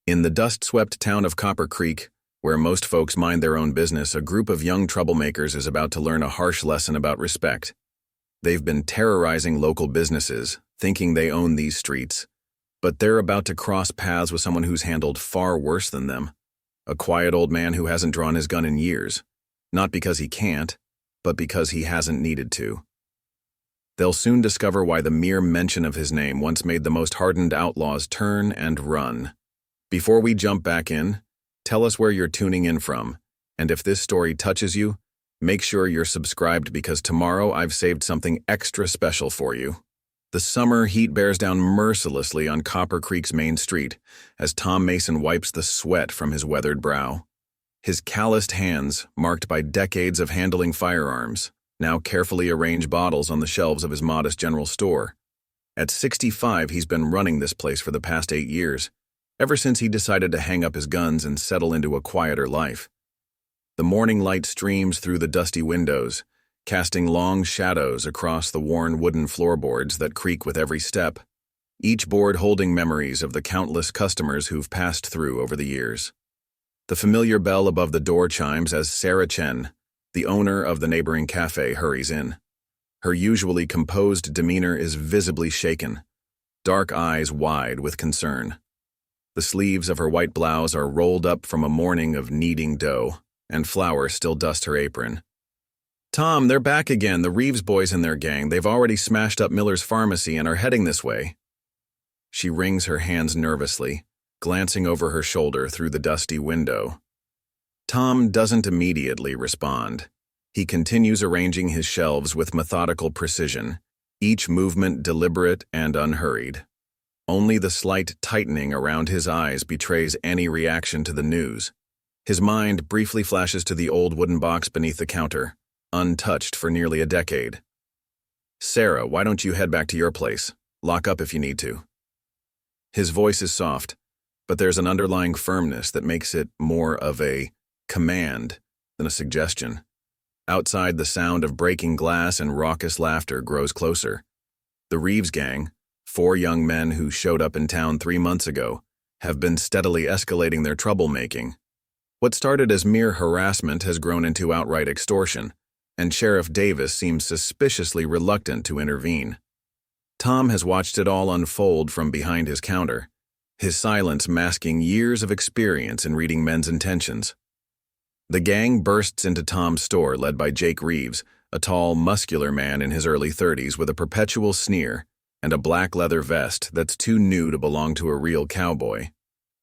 In the dust-swept town of Copper Creek, where most folks mind their own business, a group of young troublemakers is about to learn a harsh lesson about respect. They've been terrorizing local businesses, thinking they own these streets, but they're about to cross paths with someone who's handled far worse than them. A quiet old man who hasn't drawn his gun in years, not because he can't, but because he hasn't needed to. They'll soon discover why the mere mention of his name once made the most hardened outlaws turn and run. Before we jump back in, tell us where you're tuning in from, and if this story touches you, make sure you're subscribed because tomorrow I've saved something extra special for you. The summer heat bears down mercilessly on Copper Creek's main street as Tom Mason wipes the sweat from his weathered brow. His calloused hands, marked by decades of handling firearms, now carefully arrange bottles on the shelves of his modest general store. At 65, he's been running this place for the past 8 years, ever since he decided to hang up his guns and settle into a quieter life. The morning light streams through the dusty windows, casting long shadows across the worn wooden floorboards that creak with every step, each board holding memories of the countless customers who've passed through over the years. The familiar bell above the door chimes as Sarah Chen, the owner of the neighboring cafe, hurries in. Her usually composed demeanor is visibly shaken, dark eyes wide with concern. The sleeves of her white blouse are rolled up from a morning of kneading dough, and flour still dust her apron. "Tom, they're back again, the Reeves boys and their gang. They've already smashed up Miller's pharmacy and are heading this way." She wrings her hands nervously, glancing over her shoulder through the dusty window. Tom doesn't immediately respond. He continues arranging his shelves with methodical precision, each movement deliberate and unhurried. Only the slight tightening around his eyes betrays any reaction to the news. His mind briefly flashes to the old wooden box beneath the counter, untouched for nearly a decade. "Sarah, why don't you head back to your place? Lock up if you need to." His voice is soft, but there's an underlying firmness that makes it more of a command than a suggestion. Outside, the sound of breaking glass and raucous laughter grows closer. The Reeves gang, 4 young men who showed up in town 3 months ago, have been steadily escalating their troublemaking. What started as mere harassment has grown into outright extortion, and Sheriff Davis seems suspiciously reluctant to intervene. Tom has watched it all unfold from behind his counter, his silence masking years of experience in reading men's intentions. The gang bursts into Tom's store led by Jake Reeves, a tall, muscular man in his early 30s with a perpetual sneer and a black leather vest that's too new to belong to a real cowboy.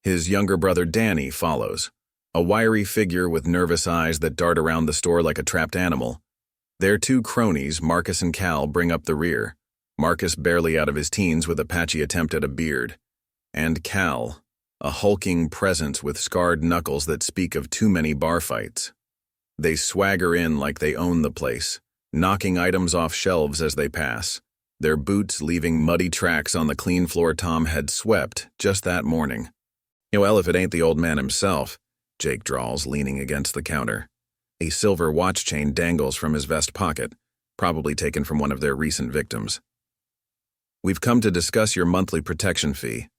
His younger brother Danny follows, a wiry figure with nervous eyes that dart around the store like a trapped animal. Their 2 cronies, Marcus and Cal, bring up the rear, Marcus barely out of his teens with a patchy attempt at a beard, and Cal, a hulking presence with scarred knuckles that speak of too many bar fights. They swagger in like they own the place, knocking items off shelves as they pass, their boots leaving muddy tracks on the clean floor Tom had swept just that morning. "Well, if it ain't the old man himself," Jake drawls, leaning against the counter. A silver watch chain dangles from his vest pocket, probably taken from one of their recent victims. "We've come to discuss your monthly protection fee.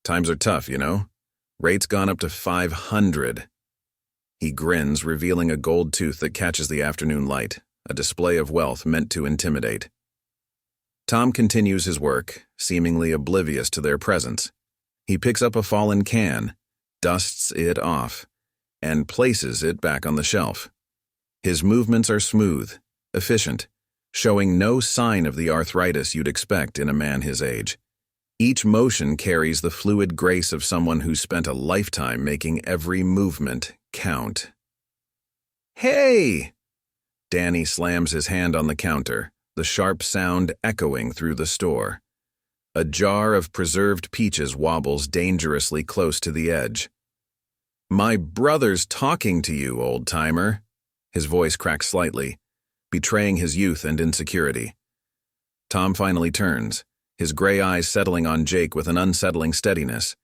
Times are tough, you know. Rate's gone up to $500. He grins, revealing a gold tooth that catches the afternoon light, a display of wealth meant to intimidate. Tom continues his work, seemingly oblivious to their presence. He picks up a fallen can, dusts it off, and places it back on the shelf. His movements are smooth, efficient, showing no sign of the arthritis you'd expect in a man his age. Each motion carries the fluid grace of someone who's spent a lifetime making every movement count. "Hey!" Danny slams his hand on the counter, the sharp sound echoing through the store. A jar of preserved peaches wobbles dangerously close to the edge. "My brother's talking to you, old-timer." His voice cracks slightly, betraying his youth and insecurity. Tom finally turns, his gray eyes settling on Jake with an unsettling steadiness.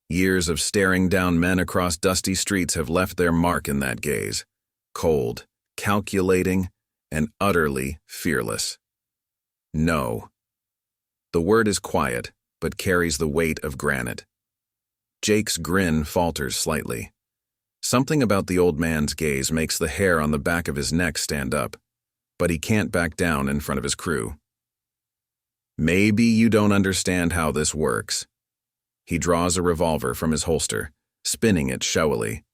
Years of staring down men across dusty streets have left their mark in that gaze. Cold, calculating, and utterly fearless. "No." The word is quiet, but carries the weight of granite. Jake's grin falters slightly. Something about the old man's gaze makes the hair on the back of his neck stand up, but he can't back down in front of his crew. Maybe you don't understand how this works. He draws a revolver from his holster, spinning it showily.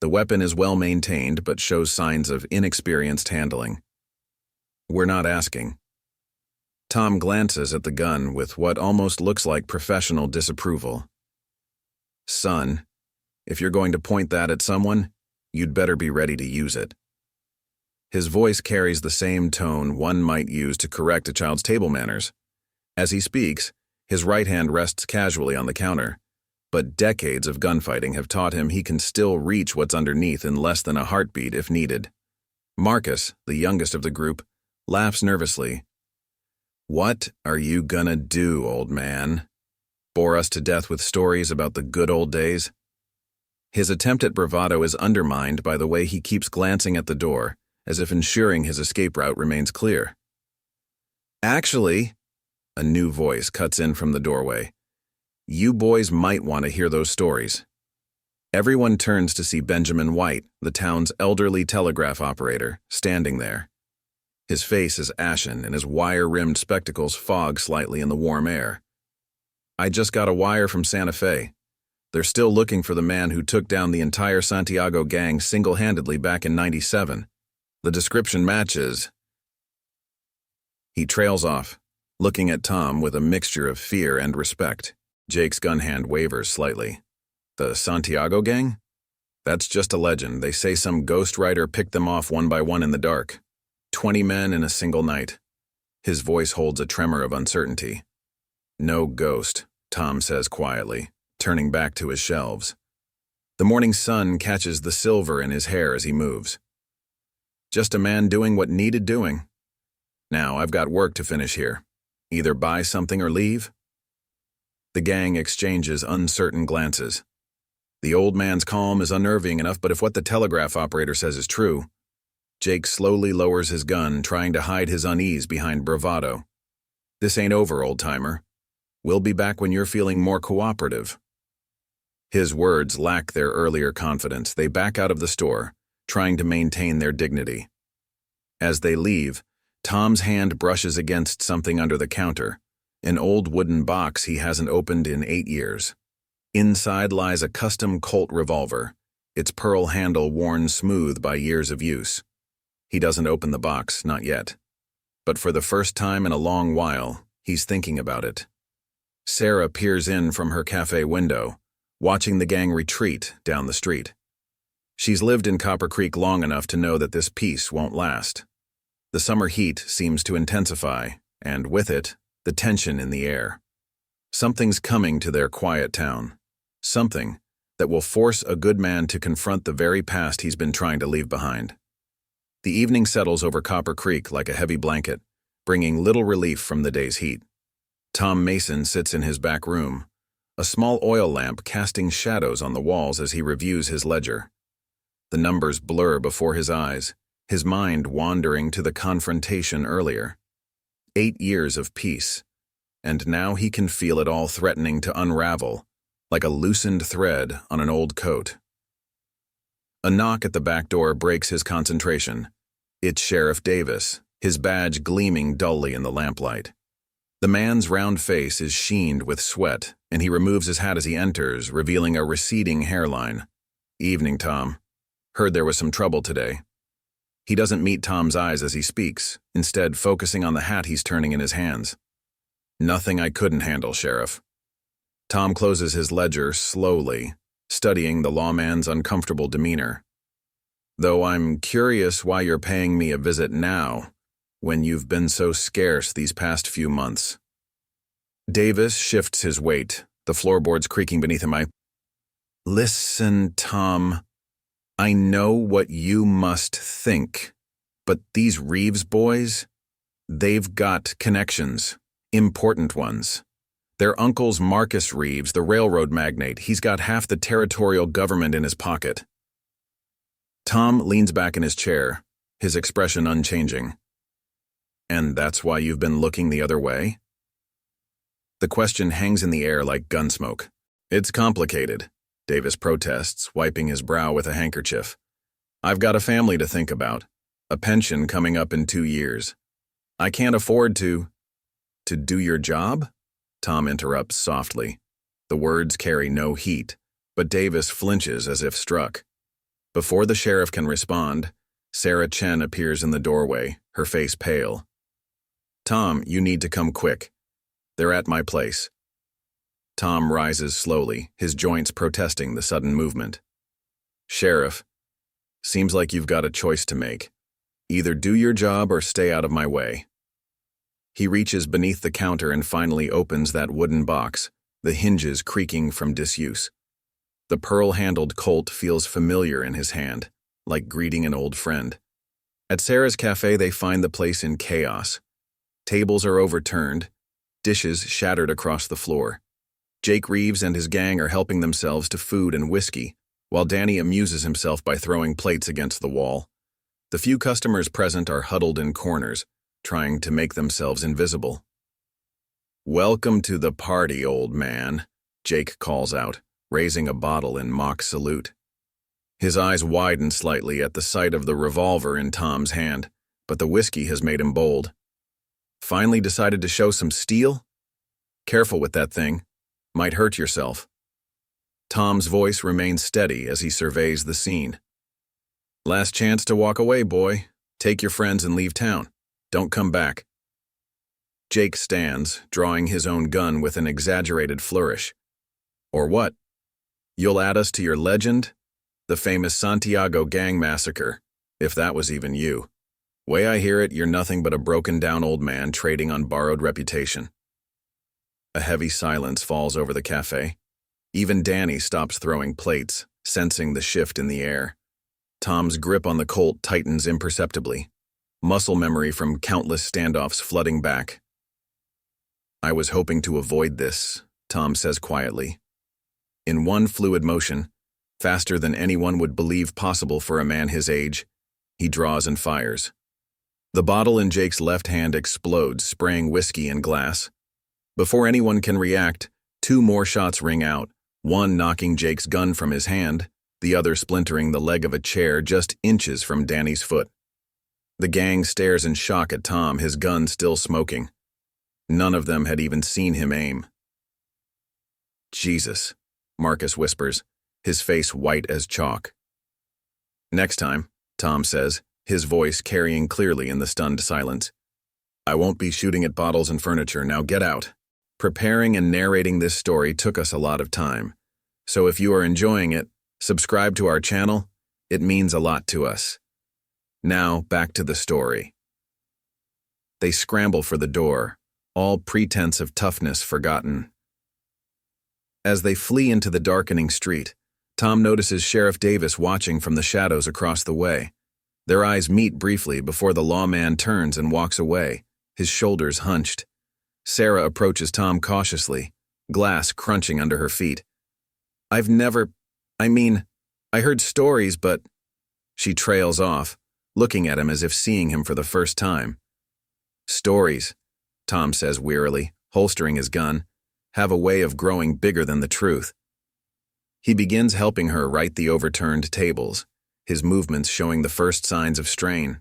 The weapon is well maintained but shows signs of inexperienced handling. We're not asking. Tom glances at the gun with what almost looks like professional disapproval. Son, if you're going to point that at someone, you'd better be ready to use it. His voice carries the same tone one might use to correct a child's table manners. As he speaks, his right hand rests casually on the counter, but decades of gunfighting have taught him he can still reach what's underneath in less than a heartbeat if needed. Marcus, the youngest of the group, laughs nervously. What are you gonna do, old man? Bore us to death with stories about the good old days? His attempt at bravado is undermined by the way he keeps glancing at the door, as if ensuring his escape route remains clear. Actually, a new voice cuts in from the doorway. You boys might want to hear those stories. Everyone turns to see Benjamin White, the town's elderly telegraph operator, standing there. His face is ashen and his wire-rimmed spectacles fog slightly in the warm air. I just got a wire from Santa Fe. They're still looking for the man who took down the entire Santiago gang single-handedly back in '97. The description matches. He trails off, looking at Tom with a mixture of fear and respect. Jake's gun hand wavers slightly. The Santiago gang? That's just a legend. They say some ghostwriter picked them off one by one in the dark. 20 men in a single night. His voice holds a tremor of uncertainty. No ghost, Tom says quietly, turning back to his shelves. The morning sun catches the silver in his hair as he moves. Just a man doing what needed doing. Now I've got work to finish here. Either buy something or leave. The gang exchanges uncertain glances. The old man's calm is unnerving enough, but if what the telegraph operator says is true, Jake slowly lowers his gun, trying to hide his unease behind bravado. This ain't over, old-timer. We'll be back when you're feeling more cooperative. His words lack their earlier confidence. They back out of the store, trying to maintain their dignity. As they leave, Tom's hand brushes against something under the counter, an old wooden box he hasn't opened in 8 years. Inside lies a custom Colt revolver, its pearl handle worn smooth by years of use. He doesn't open the box, not yet. But for the first time in a long while, he's thinking about it. Sarah peers in from her cafe window, watching the gang retreat down the street. She's lived in Copper Creek long enough to know that this peace won't last. The summer heat seems to intensify, and with it, the tension in the air. Something's coming to their quiet town. Something that will force a good man to confront the very past he's been trying to leave behind. The evening settles over Copper Creek like a heavy blanket, bringing little relief from the day's heat. Tom Mason sits in his back room, a small oil lamp casting shadows on the walls as he reviews his ledger. The numbers blur before his eyes, his mind wandering to the confrontation earlier. 8 years of peace, and now he can feel it all threatening to unravel, like a loosened thread on an old coat. A knock at the back door breaks his concentration. It's Sheriff Davis, his badge gleaming dully in the lamplight. The man's round face is sheened with sweat, and he removes his hat as he enters, revealing a receding hairline. Evening, Tom. Heard there was some trouble today. He doesn't meet Tom's eyes as he speaks, instead focusing on the hat he's turning in his hands. Nothing I couldn't handle, Sheriff. Tom closes his ledger slowly, studying the lawman's uncomfortable demeanor. Though I'm curious why you're paying me a visit now, when you've been so scarce these past few months. Davis shifts his weight, the floorboards creaking beneath him. Listen, Tom. I know what you must think, but these Reeves boys, they've got connections, important ones. Their uncle's Marcus Reeves, the railroad magnate. He's got half the territorial government in his pocket. Tom leans back in his chair, his expression unchanging. And that's why you've been looking the other way? The question hangs in the air like gunsmoke. It's complicated, Davis protests, wiping his brow with a handkerchief. I've got a family to think about. A pension coming up in 2 years. I can't afford to do your job? Tom interrupts softly. The words carry no heat, but Davis flinches as if struck. Before the sheriff can respond, Sarah Chen appears in the doorway, her face pale. Tom, you need to come quick. They're at my place. Tom rises slowly, his joints protesting the sudden movement. Sheriff, seems like you've got a choice to make. Either do your job or stay out of my way. He reaches beneath the counter and finally opens that wooden box, the hinges creaking from disuse. The pearl-handled Colt feels familiar in his hand, like greeting an old friend. At Sarah's cafe, they find the place in chaos. Tables are overturned, dishes shattered across the floor. Jake Reeves and his gang are helping themselves to food and whiskey, while Danny amuses himself by throwing plates against the wall. The few customers present are huddled in corners, trying to make themselves invisible. Welcome to the party, old man, Jake calls out, raising a bottle in mock salute. His eyes widen slightly at the sight of the revolver in Tom's hand, but the whiskey has made him bold. Finally decided to show some steel? Careful with that thing. Might hurt yourself. Tom's voice remains steady as he surveys the scene. Last chance to walk away, boy. Take your friends and leave town. Don't come back. Jake stands, drawing his own gun with an exaggerated flourish. Or what? You'll add us to your legend? The famous Santiago gang massacre, if that was even you. Way I hear it, you're nothing but a broken-down old man trading on borrowed reputation. A heavy silence falls over the cafe. Even Danny stops throwing plates, sensing the shift in the air. Tom's grip on the Colt tightens imperceptibly, muscle memory from countless standoffs flooding back. I was hoping to avoid this, Tom says quietly. In one fluid motion, faster than anyone would believe possible for a man his age, he draws and fires. The bottle in Jake's left hand explodes, spraying whiskey and glass. Before anyone can react, 2 more shots ring out, one knocking Jake's gun from his hand, the other splintering the leg of a chair just inches from Danny's foot. The gang stares in shock at Tom, his gun still smoking. None of them had even seen him aim. Jesus, Marcus whispers, his face white as chalk. Next time, Tom says, his voice carrying clearly in the stunned silence. I won't be shooting at bottles and furniture, now get out. Preparing and narrating this story took us a lot of time, so if you are enjoying it, subscribe to our channel. It means a lot to us. Now, back to the story. They scramble for the door, all pretense of toughness forgotten. As they flee into the darkening street, Tom notices Sheriff Davis watching from the shadows across the way. Their eyes meet briefly before the lawman turns and walks away, his shoulders hunched. Sarah approaches Tom cautiously, glass crunching under her feet. I heard stories, but... She trails off, looking at him as if seeing him for the first time. Stories, Tom says wearily, holstering his gun, have a way of growing bigger than the truth. He begins helping her right the overturned tables, his movements showing the first signs of strain.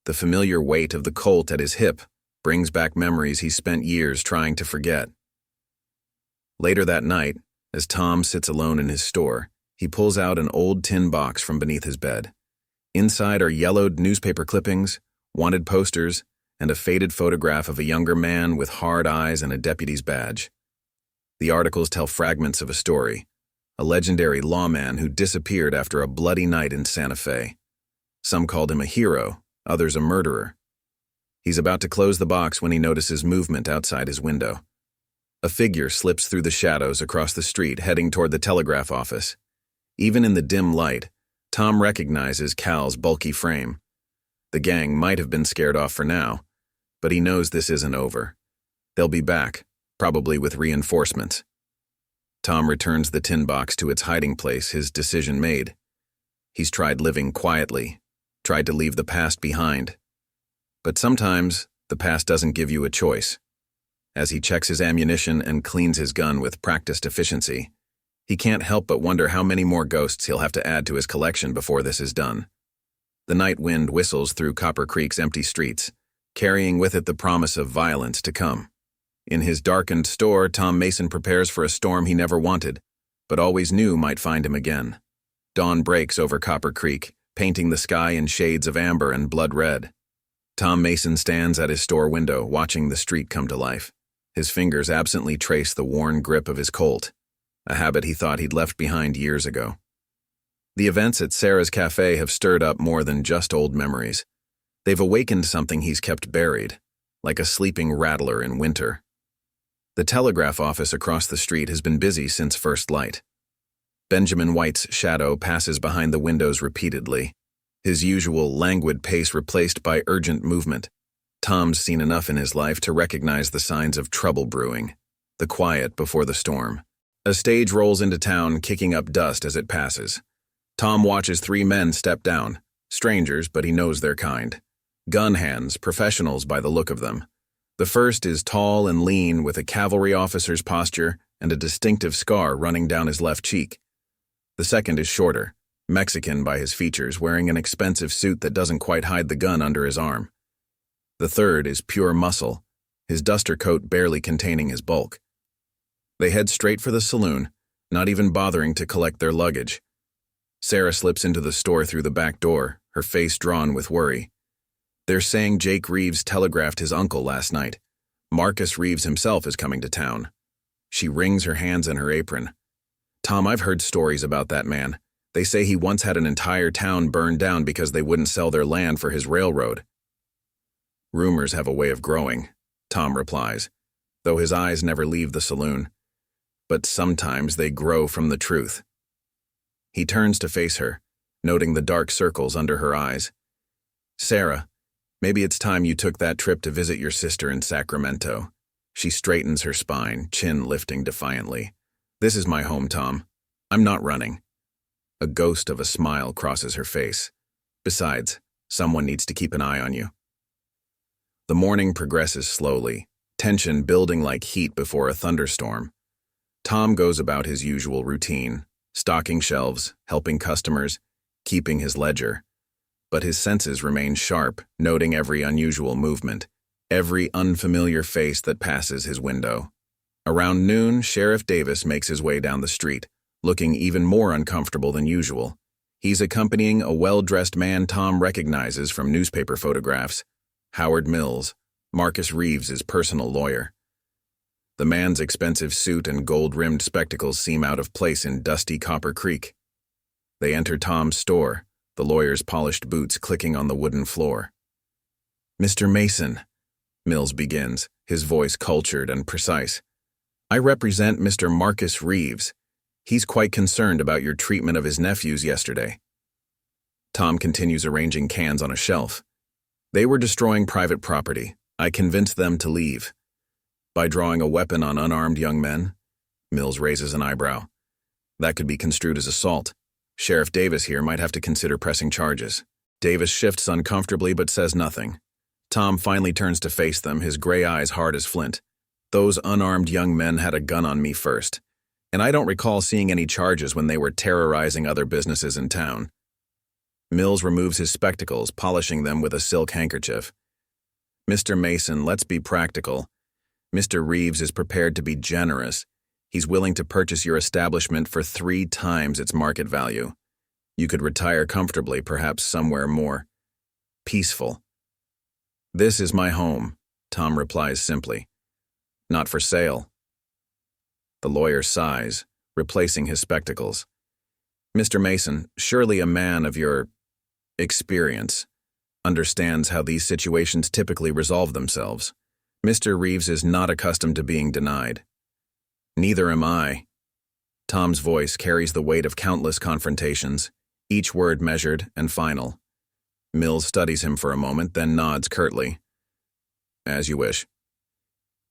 The familiar weight of the Colt at his hip brings back memories he spent years trying to forget. Later that night, as Tom sits alone in his store, he pulls out an old tin box from beneath his bed. Inside are yellowed newspaper clippings, wanted posters, and a faded photograph of a younger man with hard eyes and a deputy's badge. The articles tell fragments of a story, a legendary lawman who disappeared after a bloody night in Santa Fe. Some called him a hero, others a murderer. He's about to close the box when he notices movement outside his window. A figure slips through the shadows across the street, heading toward the telegraph office. Even in the dim light, Tom recognizes Cal's bulky frame. The gang might have been scared off for now, but he knows this isn't over. They'll be back, probably with reinforcements. Tom returns the tin box to its hiding place, his decision made. He's tried living quietly, tried to leave the past behind. But sometimes, the past doesn't give you a choice. As he checks his ammunition and cleans his gun with practiced efficiency, He can't help but wonder how many more ghosts he'll have to add to his collection before this is done. The night wind whistles through Copper Creek's empty streets, carrying with it the promise of violence to come. In his darkened store, Tom Mason prepares for a storm he never wanted, but always knew might find him again. Dawn breaks over Copper Creek, painting the sky in shades of amber and blood red. Tom Mason stands at his store window, watching the street come to life. His fingers absently trace the worn grip of his Colt, a habit he thought he'd left behind years ago. The events at Sarah's Cafe have stirred up more than just old memories. They've awakened something he's kept buried, like a sleeping rattler in winter. The telegraph office across the street has been busy since first light. Benjamin White's shadow passes behind the windows repeatedly, his usual languid pace replaced by urgent movement. Tom's seen enough in his life to recognize the signs of trouble brewing, the quiet before the storm. A stage rolls into town, kicking up dust as it passes. Tom watches 3 men step down, strangers, but he knows their kind. Gun hands, professionals by the look of them. The first is tall and lean with a cavalry officer's posture and a distinctive scar running down his left cheek. The second is shorter, Mexican by his features, wearing an expensive suit that doesn't quite hide the gun under his arm. The third is pure muscle, his duster coat barely containing his bulk. They head straight for the saloon, not even bothering to collect their luggage. Sarah slips into the store through the back door, her face drawn with worry. They're saying Jake Reeves telegraphed his uncle last night. Marcus Reeves himself is coming to town. She wrings her hands in her apron. Tom, I've heard stories about that man. They say he once had an entire town burned down because they wouldn't sell their land for his railroad. Rumors have a way of growing, Tom replies, though his eyes never leave the saloon. But sometimes they grow from the truth. He turns to face her, noting the dark circles under her eyes. Sarah, maybe it's time you took that trip to visit your sister in Sacramento. She straightens her spine, chin lifting defiantly. This is my home, Tom. I'm not running. A ghost of a smile crosses her face. Besides, someone needs to keep an eye on you. The morning progresses slowly, tension building like heat before a thunderstorm. Tom goes about his usual routine, stocking shelves, helping customers, keeping his ledger. But his senses remain sharp, noting every unusual movement, every unfamiliar face that passes his window. Around noon, Sheriff Davis makes his way down the street, looking even more uncomfortable than usual. He's accompanying a well-dressed man Tom recognizes from newspaper photographs, Howard Mills, Marcus Reeves' personal lawyer. The man's expensive suit and gold-rimmed spectacles seem out of place in dusty Copper Creek. They enter Tom's store, the lawyer's polished boots clicking on the wooden floor. Mr. Mason, Mills begins, his voice cultured and precise. I represent Mr. Marcus Reeves. He's quite concerned about your treatment of his nephews yesterday. Tom continues arranging cans on a shelf. They were destroying private property. I convinced them to leave. By drawing a weapon on unarmed young men? Mills raises an eyebrow. That could be construed as assault. Sheriff Davis here might have to consider pressing charges. Davis shifts uncomfortably but says nothing. Tom finally turns to face them, his gray eyes hard as flint. Those unarmed young men had a gun on me first, and I don't recall seeing any charges when they were terrorizing other businesses in town. Mills removes his spectacles, polishing them with a silk handkerchief. Mr. Mason, let's be practical. Mr. Reeves is prepared to be generous. He's willing to purchase your establishment for 3 times its market value. You could retire comfortably, perhaps somewhere more peaceful. This is my home, Tom replies simply. Not for sale. The lawyer sighs, replacing his spectacles. Mr. Mason, surely a man of your experience understands how these situations typically resolve themselves. Mr. Reeves is not accustomed to being denied. Neither am I. Tom's voice carries the weight of countless confrontations, each word measured and final. Mills studies him for a moment, then nods curtly. As you wish.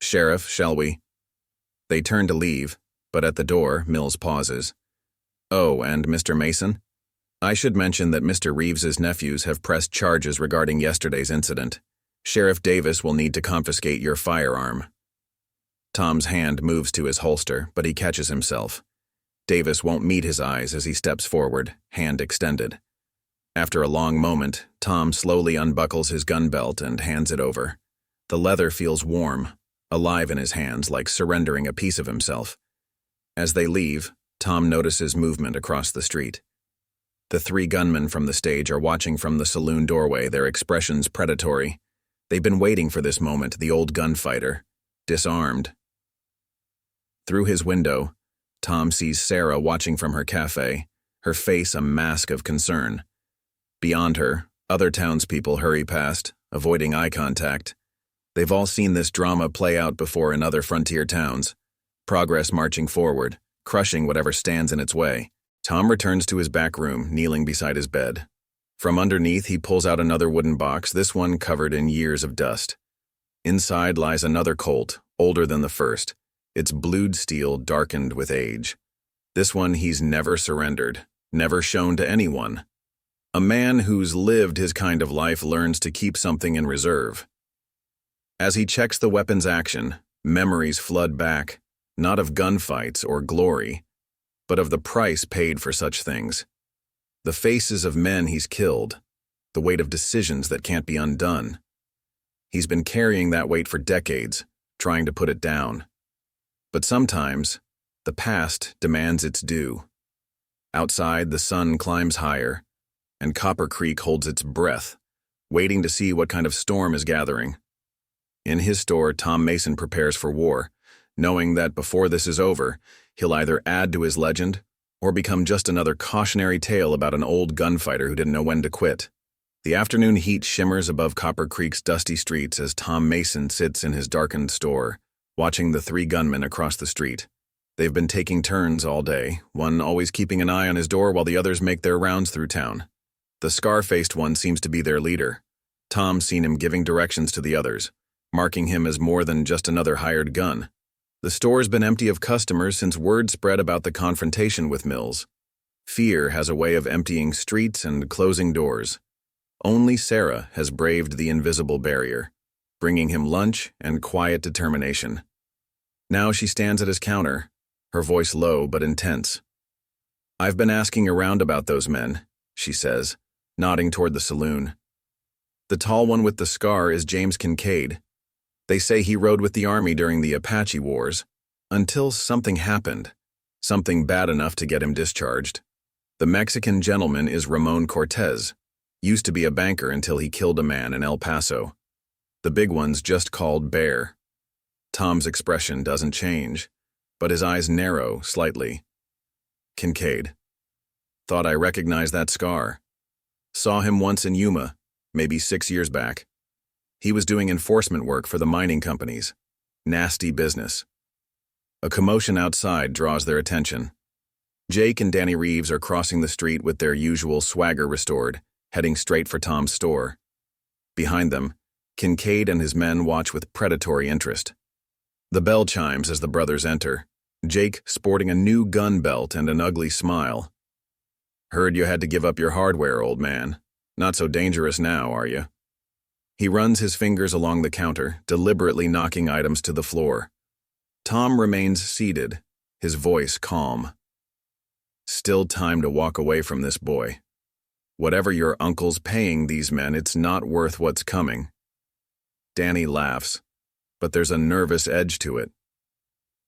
Sheriff, shall we? They turn to leave, but at the door, Mills pauses. Oh, and Mr. Mason? I should mention that Mr. Reeves's nephews have pressed charges regarding yesterday's incident. Sheriff Davis will need to confiscate your firearm. Tom's hand moves to his holster, but he catches himself. Davis won't meet his eyes as he steps forward, hand extended. After a long moment, Tom slowly unbuckles his gun belt and hands it over. The leather feels warm, alive in his hands, like surrendering a piece of himself. As they leave, Tom notices movement across the street. The three gunmen from the stage are watching from the saloon doorway, their expressions predatory. They've been waiting for this moment, the old gunfighter, disarmed. Through his window, Tom sees Sarah watching from her cafe, her face a mask of concern. Beyond her, other townspeople hurry past, avoiding eye contact. They've all seen this drama play out before in other frontier towns. Progress marching forward, crushing whatever stands in its way. Tom returns to his back room, kneeling beside his bed. From underneath, he pulls out another wooden box, this one covered in years of dust. Inside lies another Colt, older than the first, its blued steel darkened with age. This one he's never surrendered, never shown to anyone. A man who's lived his kind of life learns to keep something in reserve. As he checks the weapon's action, memories flood back, not of gunfights or glory, but of the price paid for such things. The faces of men he's killed, the weight of decisions that can't be undone. He's been carrying that weight for decades, trying to put it down. But sometimes, the past demands its due. Outside, the sun climbs higher, and Copper Creek holds its breath, waiting to see what kind of storm is gathering. In his store, Tom Mason prepares for war, knowing that before this is over, he'll either add to his legend or become just another cautionary tale about an old gunfighter who didn't know when to quit. The afternoon heat shimmers above Copper Creek's dusty streets as Tom Mason sits in his darkened store, watching the three gunmen across the street. They've been taking turns all day, one always keeping an eye on his door while the others make their rounds through town. The scar-faced one seems to be their leader. Tom's seen him giving directions to the others, marking him as more than just another hired gun. The store's been empty of customers since word spread about the confrontation with Mills. Fear has a way of emptying streets and closing doors. Only Sarah has braved the invisible barrier, bringing him lunch and quiet determination. Now she stands at his counter, her voice low but intense. "I've been asking around about those men," she says, nodding toward the saloon. "The tall one with the scar is James Kincaid. They say he rode with the army during the Apache Wars, until something happened, something bad enough to get him discharged. The Mexican gentleman is Ramon Cortez, used to be a banker until he killed a man in El Paso. The big one's just called Bear." Tom's expression doesn't change, but his eyes narrow slightly. "Kincaid. Thought I recognized that scar. Saw him once in Yuma, maybe 6 years back. He was doing enforcement work for the mining companies. Nasty business." A commotion outside draws their attention. Jake and Danny Reeves are crossing the street with their usual swagger restored, heading straight for Tom's store. Behind them, Kincaid and his men watch with predatory interest. The bell chimes as the brothers enter, Jake sporting a new gun belt and an ugly smile. "Heard you had to give up your hardware, old man. Not so dangerous now, are you?" He runs his fingers along the counter, deliberately knocking items to the floor. Tom remains seated, his voice calm. "Still time to walk away from this boy. Whatever your uncle's paying these men, it's not worth what's coming." Danny laughs, but there's a nervous edge to it.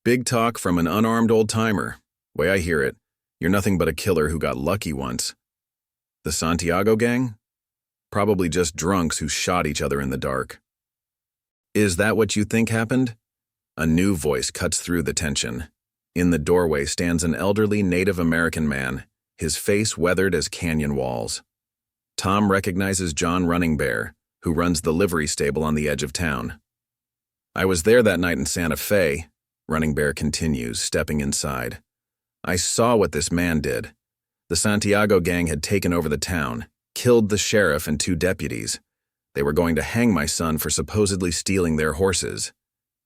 "Big talk from an unarmed old-timer. Way I hear it, you're nothing but a killer who got lucky once. The Santiago gang? Probably just drunks who shot each other in the dark." "Is that what you think happened?" A new voice cuts through the tension. In the doorway stands an elderly Native American man, his face weathered as canyon walls. Tom recognizes John Running Bear, who runs the livery stable on the edge of town. "I was there that night in Santa Fe," Running Bear continues, stepping inside. "I saw what this man did. The Santiago gang had taken over the town, killed the sheriff and 2 deputies. They were going to hang my son for supposedly stealing their horses."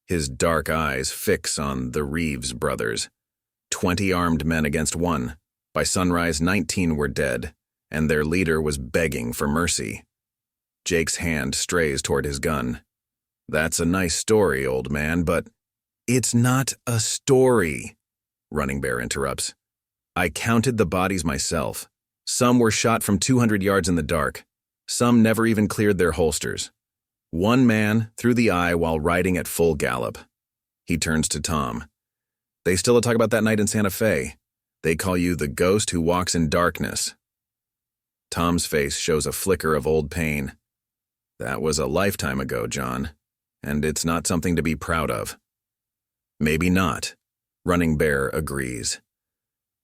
His dark eyes fix on the Reeves brothers. 20 armed men against 1. By sunrise, 19 were dead, and their leader was begging for mercy. Jake's hand strays toward his gun. "That's a nice story, old man, but..." "It's not a story," Running Bear interrupts. I counted the bodies myself. Some were shot from 200 yards in the dark. Some never even cleared their holsters. One man through the eye while riding at full gallop. He turns to Tom. They still talk about that night in Santa Fe. They call you the ghost who walks in darkness. Tom's face shows a flicker of old pain. That was a lifetime ago, John, and it's not something to be proud of. Maybe not, Running Bear agrees.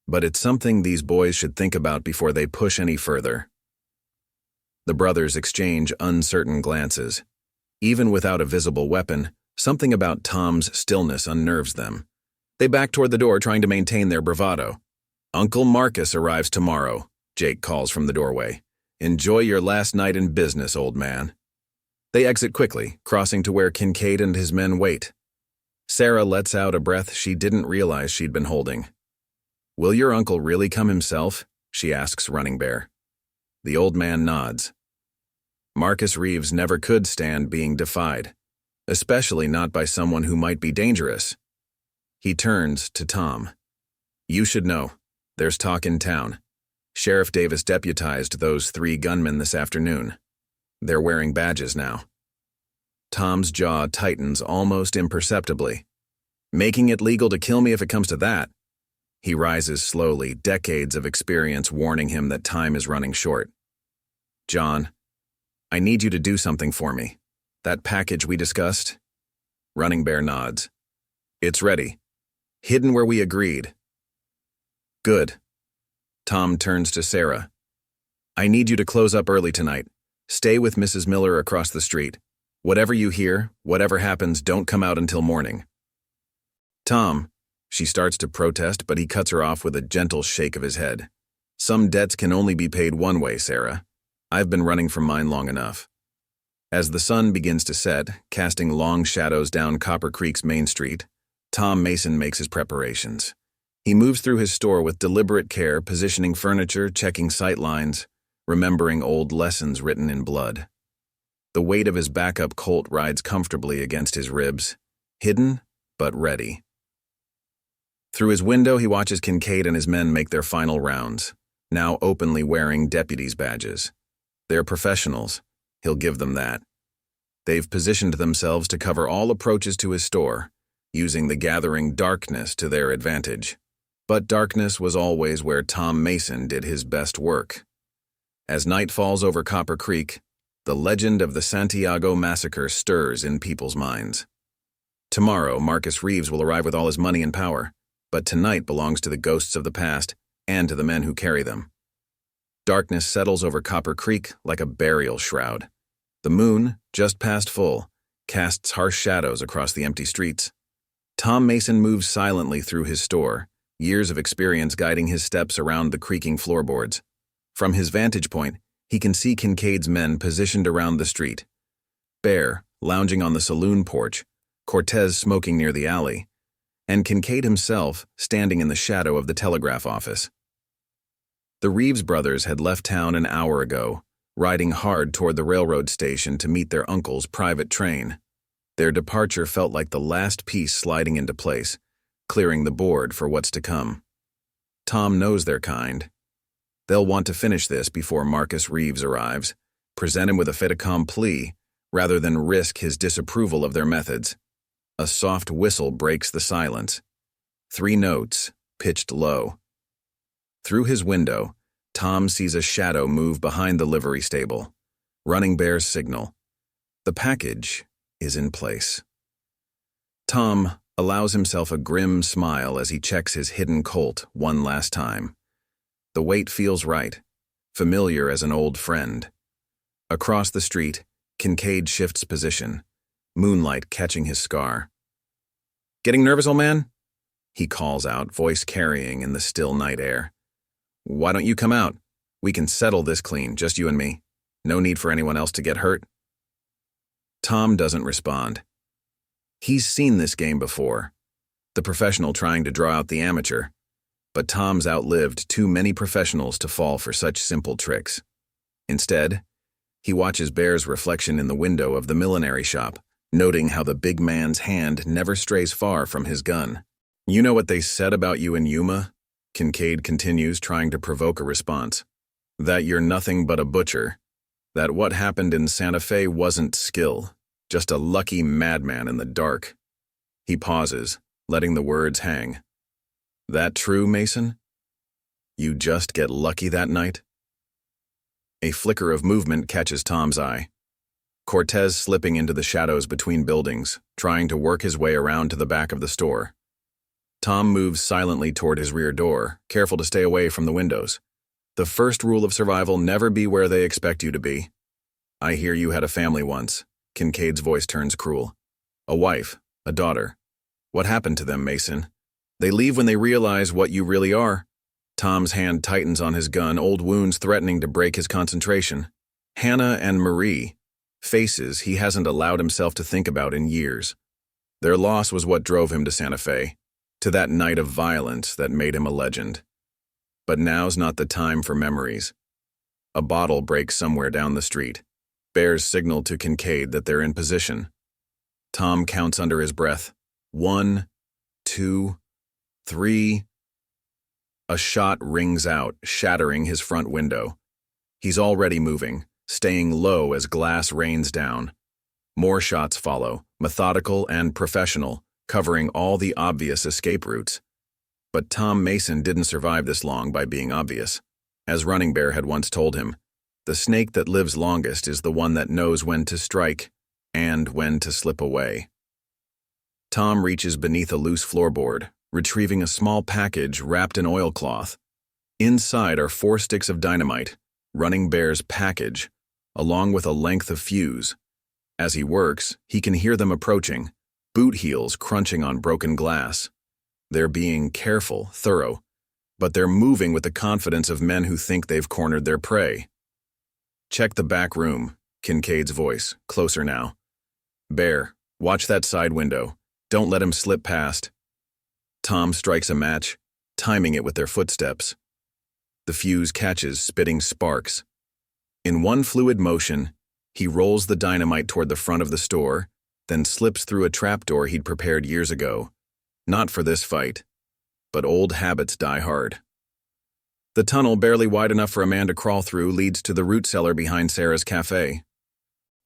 But it's something these boys should think about before they push any further. The brothers exchange uncertain glances. Even without a visible weapon, something about Tom's stillness unnerves them. They back toward the door, trying to maintain their bravado. Uncle Marcus arrives tomorrow, Jake calls from the doorway. Enjoy your last night in business, old man. They exit quickly, crossing to where Kincaid and his men wait. Sarah lets out a breath she didn't realize she'd been holding. Will your uncle really come himself? She asks Running Bear. The old man nods. Marcus Reeves never could stand being defied, especially not by someone who might be dangerous. He turns to Tom. You should know. There's talk in town. Sheriff Davis deputized those 3 gunmen this afternoon. They're wearing badges now. Tom's jaw tightens almost imperceptibly. Making it legal to kill me if it comes to that. He rises slowly, decades of experience warning him that time is running short. John, I need you to do something for me. That package we discussed? Running Bear nods. It's ready. Hidden where we agreed. Good. Tom turns to Sarah. I need you to close up early tonight. Stay with Mrs. Miller across the street. Whatever you hear, whatever happens, don't come out until morning. Tom, she starts to protest, but he cuts her off with a gentle shake of his head. Some debts can only be paid one way, Sarah. I've been running from mine long enough. As the sun begins to set, casting long shadows down Copper Creek's main street, Tom Mason makes his preparations. He moves through his store with deliberate care, positioning furniture, checking sight lines, remembering old lessons written in blood. The weight of his backup Colt rides comfortably against his ribs, hidden but ready. Through his window, he watches Kincaid and his men make their final rounds, now openly wearing deputies' badges. They're professionals. He'll give them that. They've positioned themselves to cover all approaches to his store, using the gathering darkness to their advantage. But darkness was always where Tom Mason did his best work. As night falls over Copper Creek, the legend of the Santiago Massacre stirs in people's minds. Tomorrow, Marcus Reeves will arrive with all his money and power, but tonight belongs to the ghosts of the past and to the men who carry them. Darkness settles over Copper Creek like a burial shroud. The moon, just past full, casts harsh shadows across the empty streets. Tom Mason moves silently through his store, years of experience guiding his steps around the creaking floorboards. From his vantage point, he can see Kincaid's men positioned around the street. Bear, lounging on the saloon porch, Cortez smoking near the alley, and Kincaid himself standing in the shadow of the telegraph office. The Reeves brothers had left town an hour ago, riding hard toward the railroad station to meet their uncle's private train. Their departure felt like the last piece sliding into place, clearing the board for what's to come. Tom knows their kind. They'll want to finish this before Marcus Reeves arrives, present him with a fait accompli, rather than risk his disapproval of their methods. A soft whistle breaks the silence. 3 notes, pitched low. Through his window, Tom sees a shadow move behind the livery stable. Running Bear's signal. The package is in place. Tom allows himself a grim smile as he checks his hidden Colt one last time. The weight feels right, familiar as an old friend. Across the street, Kincaid shifts position, moonlight catching his scar. Getting nervous, old man? He calls out, voice carrying in the still night air. Why don't you come out? We can settle this clean, just you and me. No need for anyone else to get hurt. Tom doesn't respond. He's seen this game before, the professional trying to draw out the amateur. But Tom's outlived too many professionals to fall for such simple tricks. Instead, he watches Bear's reflection in the window of the millinery shop, noting how the big man's hand never strays far from his gun. You know what they said about you in Yuma? Kincaid continues, trying to provoke a response. That you're nothing but a butcher. That what happened in Santa Fe wasn't skill, just a lucky madman in the dark. He pauses, letting the words hang. That true, Mason? You just get lucky that night? A flicker of movement catches Tom's eye. Cortez slipping into the shadows between buildings, trying to work his way around to the back of the store. Tom moves silently toward his rear door, careful to stay away from the windows. The first rule of survival: never be where they expect you to be. I hear you had a family once. Kincaid's voice turns cruel. A wife, a daughter. What happened to them, Mason? They leave when they realize what you really are. Tom's hand tightens on his gun, old wounds threatening to break his concentration. Hannah and Marie. Faces he hasn't allowed himself to think about in years. Their loss was what drove him to Santa Fe, to that night of violence that made him a legend. But now's not the time for memories. A bottle breaks somewhere down the street. Bears signal to Kincaid that they're in position. Tom counts under his breath. 1, 2, 3. A shot rings out, shattering his front window. He's already moving, staying low as glass rains down. More shots follow, methodical and professional, covering all the obvious escape routes. But Tom Mason didn't survive this long by being obvious. As Running Bear had once told him, the snake that lives longest is the one that knows when to strike and when to slip away. Tom reaches beneath a loose floorboard, retrieving a small package wrapped in oilcloth. Inside are 4 sticks of dynamite, Running Bear's package, along with a length of fuse. As he works, he can hear them approaching, boot heels crunching on broken glass. They're being careful, thorough, but they're moving with the confidence of men who think they've cornered their prey. Check the back room, Kincaid's voice, closer now. Bear, watch that side window. Don't let him slip past. Tom strikes a match, timing it with their footsteps. The fuse catches, spitting sparks. In one fluid motion, he rolls the dynamite toward the front of the store, then slips through a trapdoor he'd prepared years ago. Not for this fight, but old habits die hard. The tunnel, barely wide enough for a man to crawl through, leads to the root cellar behind Sarah's cafe.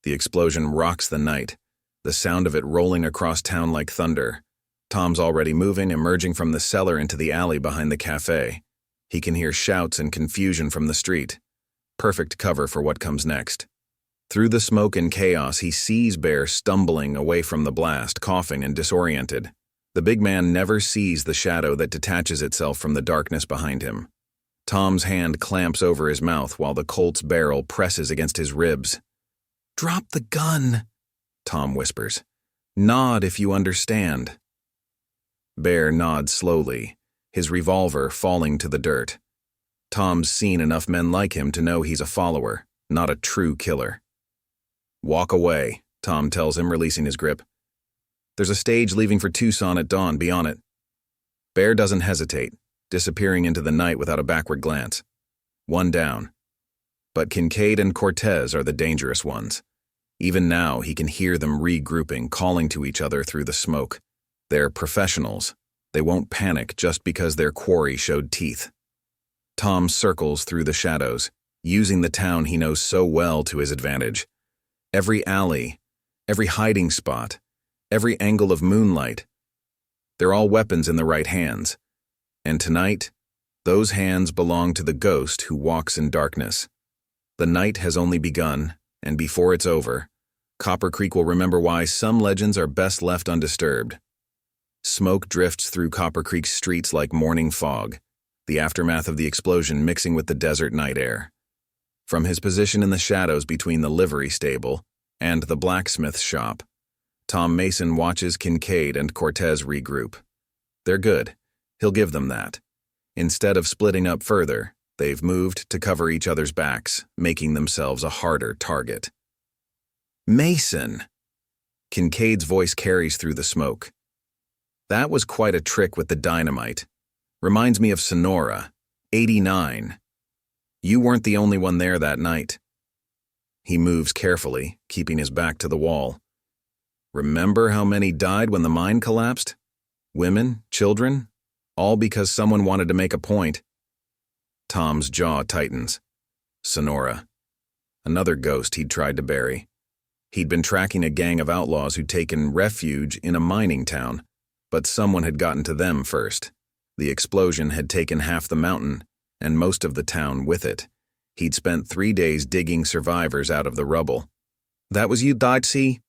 The explosion rocks the night, the sound of it rolling across town like thunder. Tom's already moving, emerging from the cellar into the alley behind the cafe. He can hear shouts and confusion from the street. Perfect cover for what comes next. Through the smoke and chaos, he sees Bear stumbling away from the blast, coughing and disoriented. The big man never sees the shadow that detaches itself from the darkness behind him. Tom's hand clamps over his mouth while the Colt's barrel presses against his ribs. "Drop the gun," Tom whispers. "Nod if you understand." Bear nods slowly, his revolver falling to the dirt. Tom's seen enough men like him to know he's a follower, not a true killer. "Walk away," Tom tells him, releasing his grip. "There's a stage leaving for Tucson at dawn. Be on it." Bear doesn't hesitate, disappearing into the night without a backward glance. One down. But Kincaid and Cortez are the dangerous ones. Even now, he can hear them regrouping, calling to each other through the smoke. They're professionals. They won't panic just because their quarry showed teeth. Tom circles through the shadows, using the town he knows so well to his advantage. Every alley, every hiding spot, every angle of moonlight. They're all weapons in the right hands. And tonight, those hands belong to the ghost who walks in darkness. The night has only begun, and before it's over, Copper Creek will remember why some legends are best left undisturbed. Smoke drifts through Copper Creek's streets like morning fog, the aftermath of the explosion mixing with the desert night air. From his position in the shadows between the livery stable and the blacksmith's shop, Tom Mason watches Kincaid and Cortez regroup. They're good. He'll give them that. Instead of splitting up further, they've moved to cover each other's backs, making themselves a harder target. "Mason!" Kincaid's voice carries through the smoke. "That was quite a trick with the dynamite. Reminds me of Sonora, 89. You weren't the only one there that night." He moves carefully, keeping his back to the wall. "Remember how many died when the mine collapsed? Women, children? All because someone wanted to make a point. Tom's jaw tightens. Sonora. Another ghost he'd tried to bury. He'd been tracking a gang of outlaws who'd taken refuge in a mining town, but someone had gotten to them first. The explosion had taken half the mountain, and most of the town with it. He'd spent 3 days digging survivors out of the rubble. "That was you, Dodgy?"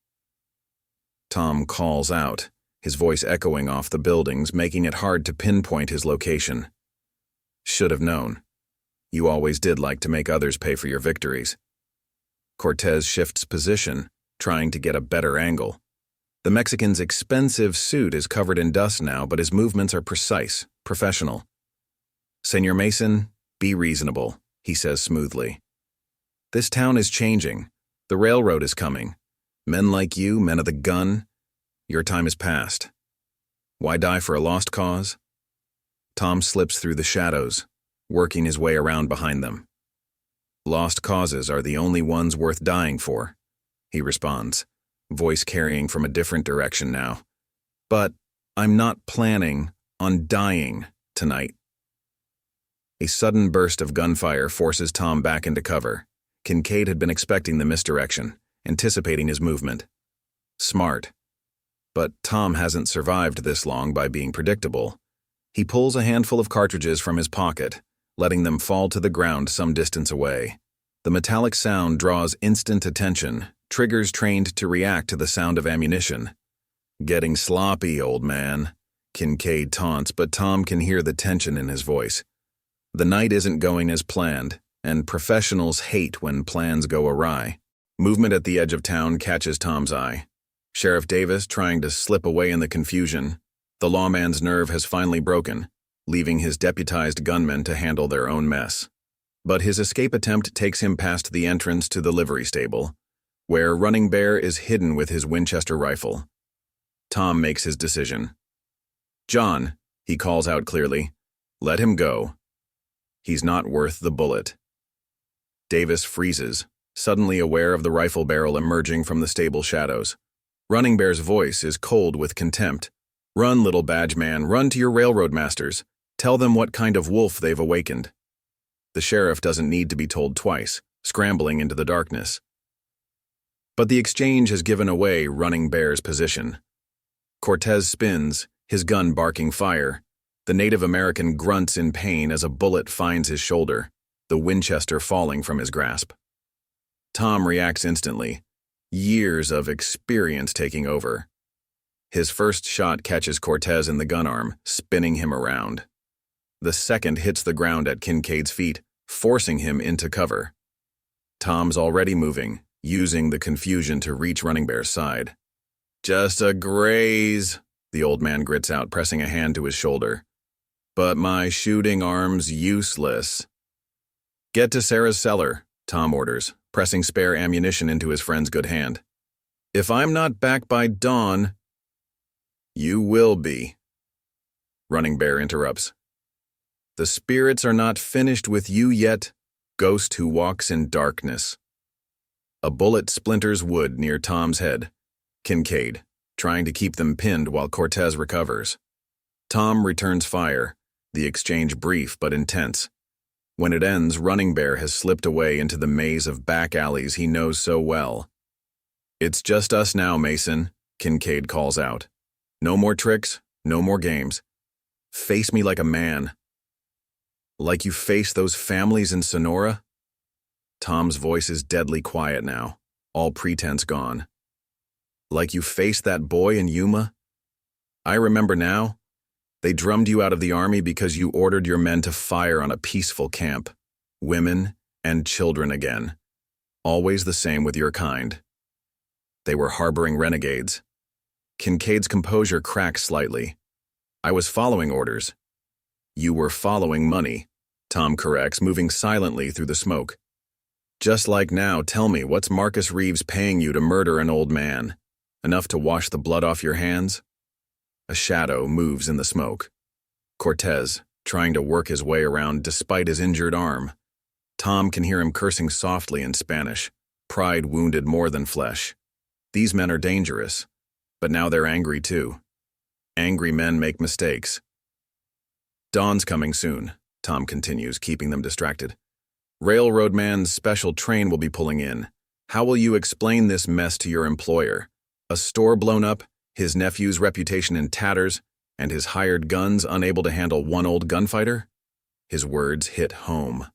Tom calls out, his voice echoing off the buildings, making it hard to pinpoint his location. "Should have known. You always did like to make others pay for your victories." Cortez shifts position, trying to get a better angle. The Mexican's expensive suit is covered in dust now, but his movements are precise, professional. "Senor Mason, be reasonable," he says smoothly. "This town is changing. The railroad is coming. Men like you, men of the gun, your time is past. Why die for a lost cause?" Tom slips through the shadows, working his way around behind them. "Lost causes are the only ones worth dying for," he responds, voice carrying from a different direction now. "But I'm not planning on dying tonight." A sudden burst of gunfire forces Tom back into cover. Kincaid had been expecting the misdirection, anticipating his movement. Smart. But Tom hasn't survived this long by being predictable. He pulls a handful of cartridges from his pocket, letting them fall to the ground some distance away. The metallic sound draws instant attention, triggers trained to react to the sound of ammunition. "Getting sloppy, old man," Kincaid taunts, but Tom can hear the tension in his voice. The night isn't going as planned, and professionals hate when plans go awry. Movement at the edge of town catches Tom's eye. Sheriff Davis trying to slip away in the confusion. The lawman's nerve has finally broken, leaving his deputized gunmen to handle their own mess. But his escape attempt takes him past the entrance to the livery stable, where Running Bear is hidden with his Winchester rifle. Tom makes his decision. "John," he calls out clearly, "let him go. He's not worth the bullet." Davis freezes, suddenly aware of the rifle barrel emerging from the stable shadows. Running Bear's voice is cold with contempt. "Run, little badge man, run to your railroad masters. Tell them what kind of wolf they've awakened." The sheriff doesn't need to be told twice, scrambling into the darkness. But the exchange has given away Running Bear's position. Cortez spins, his gun barking fire. The Native American grunts in pain as a bullet finds his shoulder, the Winchester falling from his grasp. Tom reacts instantly, years of experience taking over. His first shot catches Cortez in the gun arm, spinning him around. The second hits the ground at Kincaid's feet, forcing him into cover. Tom's already moving, using the confusion to reach Running Bear's side. "Just a graze," the old man grits out, pressing a hand to his shoulder. "But my shooting arm's useless." "Get to Sarah's cellar," Tom orders, pressing spare ammunition into his friend's good hand. "If I'm not back by dawn—" "You will be," Running Bear interrupts. "The spirits are not finished with you yet, ghost who walks in darkness." A bullet splinters wood near Tom's head. Kincaid, trying to keep them pinned while Cortez recovers. Tom returns fire, the exchange brief but intense. When it ends, Running Bear has slipped away into the maze of back alleys he knows so well. "It's just us now, Mason," Kincaid calls out. "No more tricks, no more games. Face me like a man." "Like you faced those families in Sonora?" Tom's voice is deadly quiet now, all pretense gone. "Like you faced that boy in Yuma? I remember now. They drummed you out of the army because you ordered your men to fire on a peaceful camp. Women and children again. Always the same with your kind. They were harboring renegades." Kincaid's composure cracks slightly. "I was following orders." "You were following money," Tom corrects, moving silently through the smoke. "Just like now, tell me, what's Marcus Reeves paying you to murder an old man? Enough to wash the blood off your hands?" A shadow moves in the smoke. Cortez, trying to work his way around despite his injured arm. Tom can hear him cursing softly in Spanish, pride wounded more than flesh. These men are dangerous, but now they're angry too. Angry men make mistakes. Dawn's coming soon, Tom continues, keeping them distracted. Railroad man's special train will be pulling in. How will you explain this mess to your employer? A store blown up, his nephew's reputation in tatters, and his hired guns unable to handle one old gunfighter? His words hit home.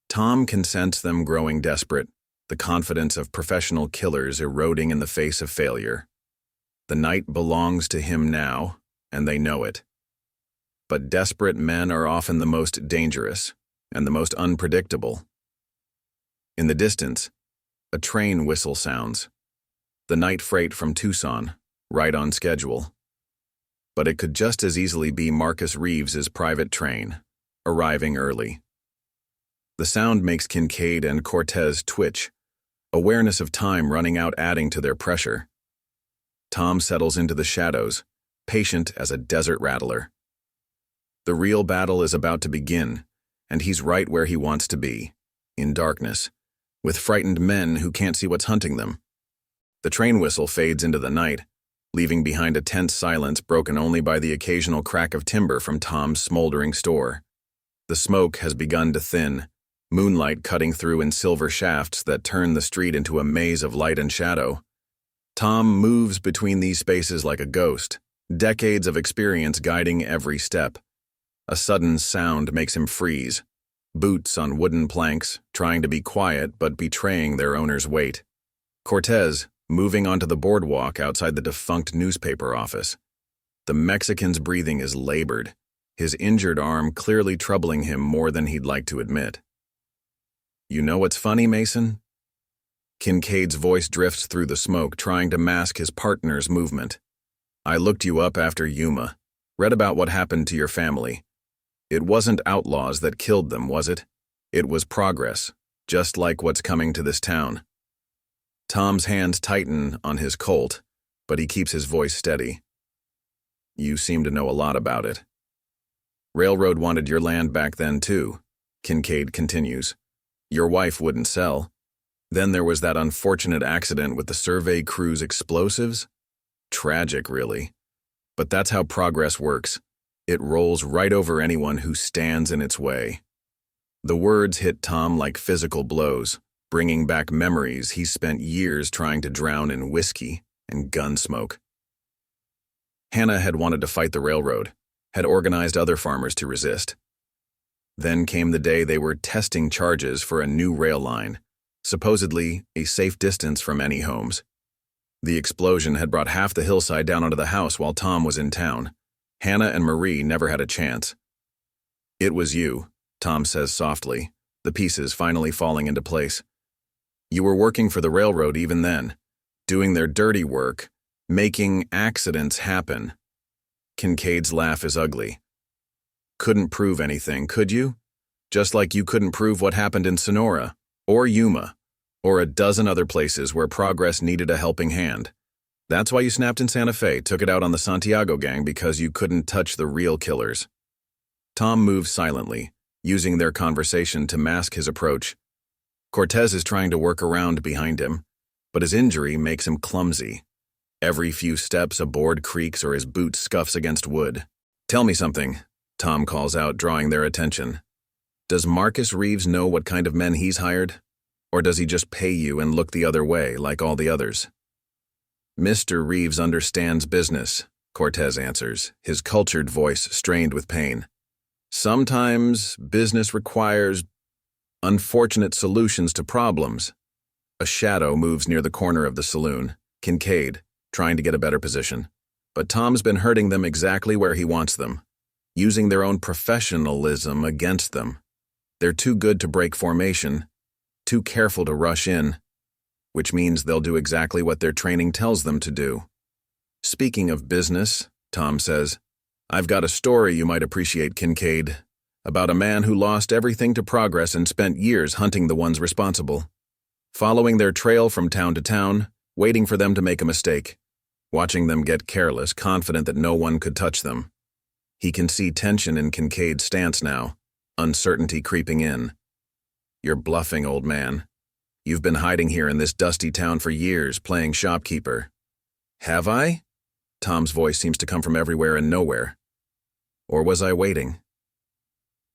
Tom can sense them growing desperate, the confidence of professional killers eroding in the face of failure. The night belongs to him now, and they know it. But desperate men are often the most dangerous and the most unpredictable. In the distance, a train whistle sounds. The night freight from Tucson, right on schedule. But it could just as easily be Marcus Reeves's private train, arriving early. The sound makes Kincaid and Cortez twitch, awareness of time running out adding to their pressure. Tom settles into the shadows, patient as a desert rattler. The real battle is about to begin, and he's right where he wants to be, in darkness, with frightened men who can't see what's hunting them. The train whistle fades into the night, leaving behind a tense silence broken only by the occasional crack of timber from Tom's smoldering store. The smoke has begun to thin, moonlight cutting through in silver shafts that turn the street into a maze of light and shadow. Tom moves between these spaces like a ghost, decades of experience guiding every step. A sudden sound makes him freeze. Boots on wooden planks, trying to be quiet but betraying their owner's weight. Cortez, moving onto the boardwalk outside the defunct newspaper office. The Mexican's breathing is labored, his injured arm clearly troubling him more than he'd like to admit. You know what's funny, Mason? Kincaid's voice drifts through the smoke, trying to mask his partner's movement. I looked you up after Yuma, read about what happened to your family. It wasn't outlaws that killed them, was it? It was progress, just like what's coming to this town. Tom's hands tighten on his Colt, but he keeps his voice steady. You seem to know a lot about it. Railroad wanted your land back then, too, Kincaid continues. Your wife wouldn't sell. Then there was that unfortunate accident with the survey crew's explosives. Tragic, really. But that's how progress works. It rolls right over anyone who stands in its way. The words hit Tom like physical blows, bringing back memories he spent years trying to drown in whiskey and gun smoke. Hannah had wanted to fight the railroad, had organized other farmers to resist. Then came the day they were testing charges for a new rail line, supposedly a safe distance from any homes. The explosion had brought half the hillside down onto the house while Tom was in town. Hannah and Marie never had a chance. It was you, Tom says softly, the pieces finally falling into place. You were working for the railroad even then, doing their dirty work, making accidents happen. Kincaid's laugh is ugly. Couldn't prove anything, could you? Just like you couldn't prove what happened in Sonora, or Yuma, or a dozen other places where progress needed a helping hand. That's why you snapped in Santa Fe, took it out on the Santiago gang because you couldn't touch the real killers. Tom moves silently, using their conversation to mask his approach. Cortez is trying to work around behind him, but his injury makes him clumsy. Every few steps a board creaks or his boot scuffs against wood. Tell me something, Tom calls out, drawing their attention. Does Marcus Reeves know what kind of men he's hired? Or does he just pay you and look the other way like all the others? Mr. Reeves understands business, Cortez answers, his cultured voice strained with pain. Sometimes business requires unfortunate solutions to problems. A shadow moves near the corner of the saloon, Kincaid, trying to get a better position. But Tom's been hurting them exactly where he wants them, using their own professionalism against them. They're too good to break formation, too careful to rush in, which means they'll do exactly what their training tells them to do. Speaking of business, Tom says, I've got a story you might appreciate, Kincaid, about a man who lost everything to progress and spent years hunting the ones responsible, following their trail from town to town, waiting for them to make a mistake, watching them get careless, confident that no one could touch them. He can see tension in Kincaid's stance now, uncertainty creeping in. You're bluffing, old man. You've been hiding here in this dusty town for years, playing shopkeeper. Have I? Tom's voice seems to come from everywhere and nowhere. Or was I waiting?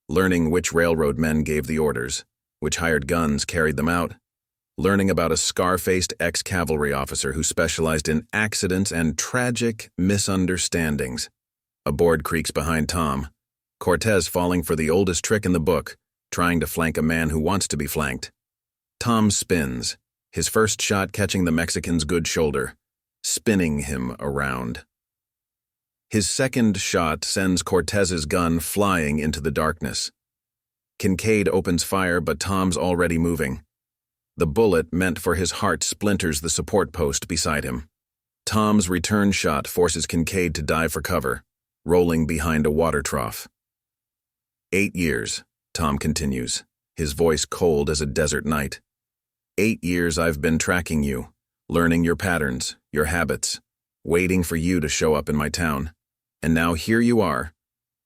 Learning which railroad men gave the orders, which hired guns carried them out, learning about a scar-faced ex-cavalry officer who specialized in accidents and tragic misunderstandings. A board creaks behind Tom, Cortez falling for the oldest trick in the book, trying to flank a man who wants to be flanked. Tom spins, his first shot catching the Mexican's good shoulder, spinning him around. His second shot sends Cortez's gun flying into the darkness. Kincaid opens fire, but Tom's already moving. The bullet meant for his heart splinters the support post beside him. Tom's return shot forces Kincaid to dive for cover, rolling behind a water trough. 8 years, Tom continues, his voice cold as a desert night. 8 years I've been tracking you, learning your patterns, your habits, waiting for you to show up in my town. And now here you are,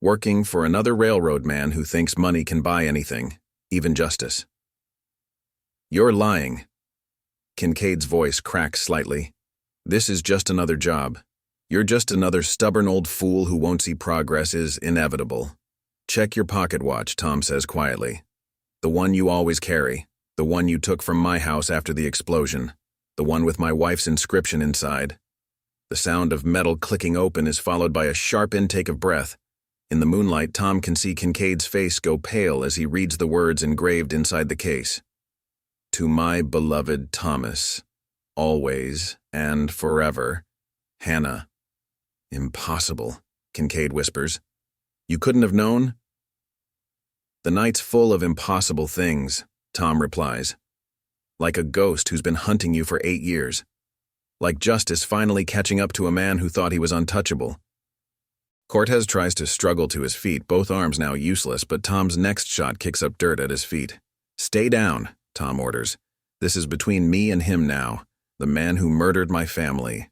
working for another railroad man who thinks money can buy anything, even justice. You're lying. Kincaid's voice cracks slightly. This is just another job. You're just another stubborn old fool who won't see progress is inevitable. Check your pocket watch, Tom says quietly. The one you always carry, the one you took from my house after the explosion, the one with my wife's inscription inside. The sound of metal clicking open is followed by a sharp intake of breath. In the moonlight, Tom can see Kincaid's face go pale as he reads the words engraved inside the case. To my beloved Thomas, always and forever, Hannah. Impossible, Kincaid whispers. You couldn't have known? The night's full of impossible things, Tom replies. Like a ghost who's been hunting you for 8 years. Like justice finally catching up to a man who thought he was untouchable. Cortez tries to struggle to his feet, both arms now useless, but Tom's next shot kicks up dirt at his feet. Stay down, Tom orders. This is between me and him now, the man who murdered my family.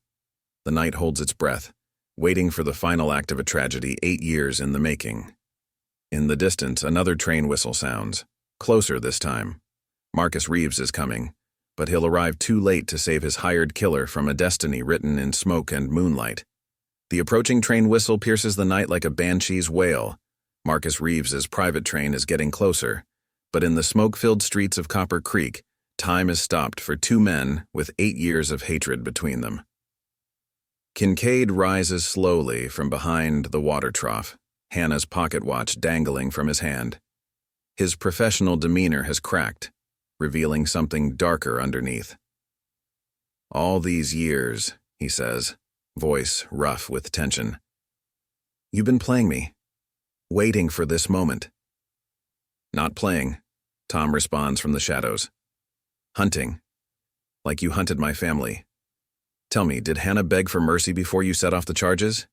The night holds its breath, waiting for the final act of a tragedy 8 years in the making. In the distance, another train whistle sounds, closer this time. Marcus Reeves is coming, but he'll arrive too late to save his hired killer from a destiny written in smoke and moonlight. The approaching train whistle pierces the night like a banshee's wail. Marcus Reeves's private train is getting closer, but in the smoke-filled streets of Copper Creek, time is stopped for 2 men with 8 years of hatred between them. Kincaid rises slowly from behind the water trough, Hannah's pocket watch dangling from his hand. His professional demeanor has cracked, revealing something darker underneath. All these years, he says, voice rough with tension. You've been playing me, waiting for this moment. Not playing, Tom responds from the shadows. Hunting, like you hunted my family. Tell me, did Hannah beg for mercy before you set off the charges?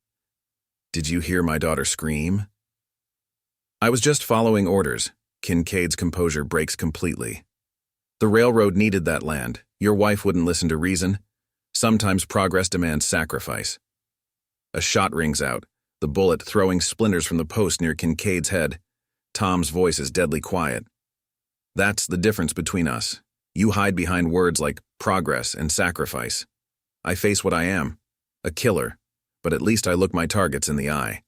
Did you hear my daughter scream? I was just following orders. Kincaid's composure breaks completely. The railroad needed that land. Your wife wouldn't listen to reason. Sometimes progress demands sacrifice. A shot rings out, the bullet throwing splinters from the post near Kincaid's head. Tom's voice is deadly quiet. That's the difference between us. You hide behind words like progress and sacrifice. I face what I am, a killer, but at least I look my targets in the eye.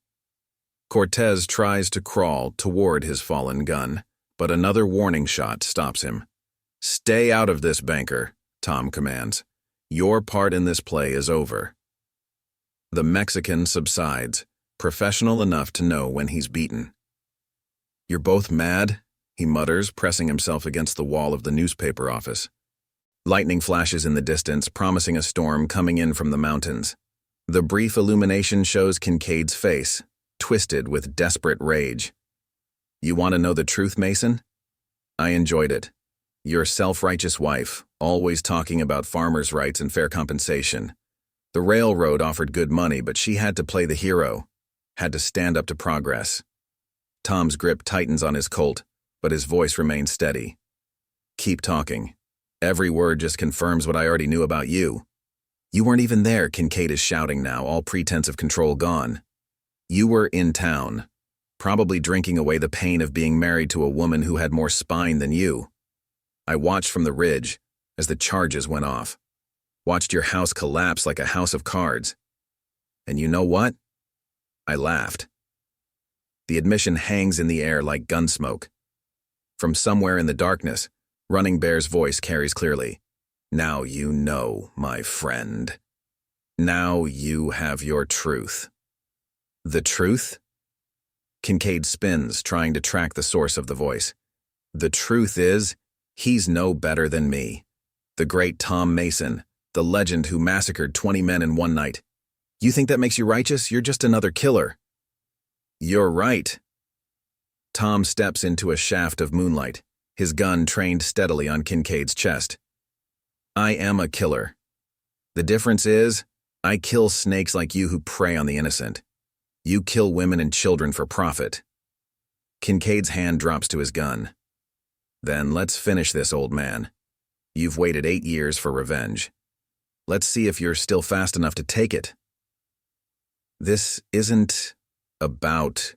Cortez tries to crawl toward his fallen gun, but another warning shot stops him. Stay out of this, banker, Tom commands. Your part in this play is over. The Mexican subsides, professional enough to know when he's beaten. You're both mad, he mutters, pressing himself against the wall of the newspaper office. Lightning flashes in the distance, promising a storm coming in from the mountains. The brief illumination shows Kincaid's face, twisted with desperate rage. You want to know the truth, Mason? I enjoyed it. Your self-righteous wife, always talking about farmers' rights and fair compensation. The railroad offered good money, but she had to play the hero, had to stand up to progress. Tom's grip tightens on his Colt, but his voice remains steady. Keep talking. Every word just confirms what I already knew about you. You weren't even there, Kincaid is shouting now, all pretense of control gone. You were in town, probably drinking away the pain of being married to a woman who had more spine than you. I watched from the ridge as the charges went off. Watched your house collapse like a house of cards. And you know what? I laughed. The admission hangs in the air like gun smoke. From somewhere in the darkness, Running Bear's voice carries clearly. Now you know, my friend. Now you have your truth. The truth? Kincaid spins, trying to track the source of the voice. The truth is, he's no better than me. The great Tom Mason, the legend who massacred 20 men in one night. You think that makes you righteous? You're just another killer. You're right. Tom steps into a shaft of moonlight, his gun trained steadily on Kincaid's chest. I am a killer. The difference is, I kill snakes like you who prey on the innocent. You kill women and children for profit. Kincaid's hand drops to his gun. Then let's finish this, old man. You've waited 8 years for revenge. Let's see if you're still fast enough to take it. This isn't about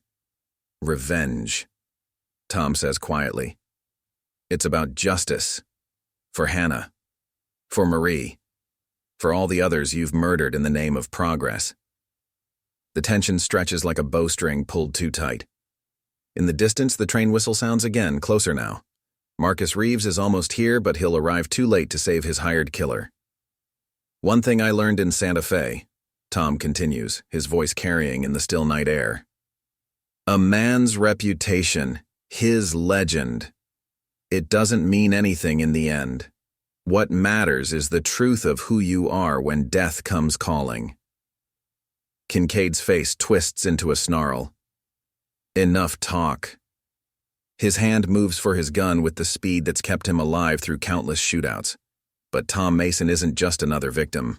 revenge, Tom says quietly. It's about justice. For Hannah. For Marie. For all the others you've murdered in the name of progress. The tension stretches like a bowstring pulled too tight. In the distance, the train whistle sounds again, closer now. Marcus Reeves is almost here, but he'll arrive too late to save his hired killer. One thing I learned in Santa Fe, Tom continues, his voice carrying in the still night air. A man's reputation, his legend. It doesn't mean anything in the end. What matters is the truth of who you are when death comes calling. Kincaid's face twists into a snarl. Enough talk. His hand moves for his gun with the speed that's kept him alive through countless shootouts. But Tom Mason isn't just another victim.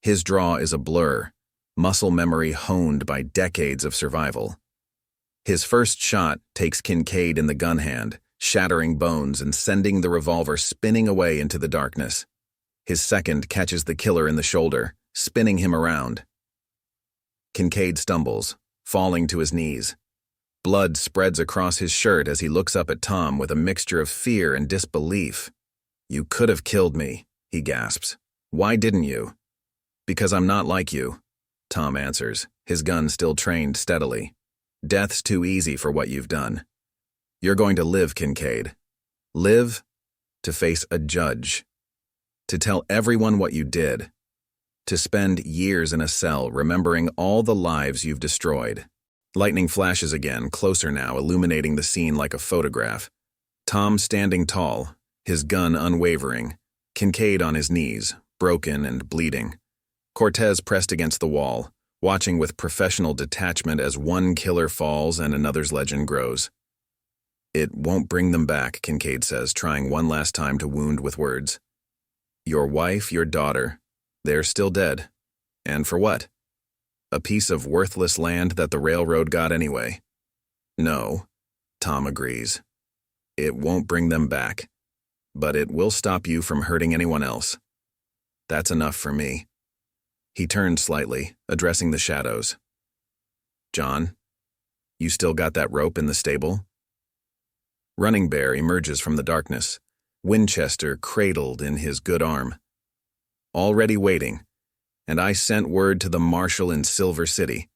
His draw is a blur, muscle memory honed by decades of survival. His first shot takes Kincaid in the gun hand, shattering bones and sending the revolver spinning away into the darkness. His second catches the killer in the shoulder, spinning him around. Kincaid stumbles, falling to his knees. Blood spreads across his shirt as he looks up at Tom with a mixture of fear and disbelief. You could have killed me, he gasps. Why didn't you? Because I'm not like you, Tom answers, his gun still trained steadily. Death's too easy for what you've done. You're going to live, Kincaid. Live to face a judge. To tell everyone what you did. To spend years in a cell remembering all the lives you've destroyed. Lightning flashes again, closer now, illuminating the scene like a photograph. Tom standing tall, his gun unwavering. Kincaid on his knees, broken and bleeding. Cortez pressed against the wall, watching with professional detachment as one killer falls and another's legend grows. It won't bring them back, Kincaid says, trying one last time to wound with words. Your wife, your daughter, they're still dead. And for what? A piece of worthless land that the railroad got anyway. No, Tom agrees. It won't bring them back, but it will stop you from hurting anyone else. That's enough for me. He turned slightly, addressing the shadows. John, you still got that rope in the stable? Running Bear emerges from the darkness, Winchester cradled in his good arm. Already waiting, and I sent word to the marshal in Silver City.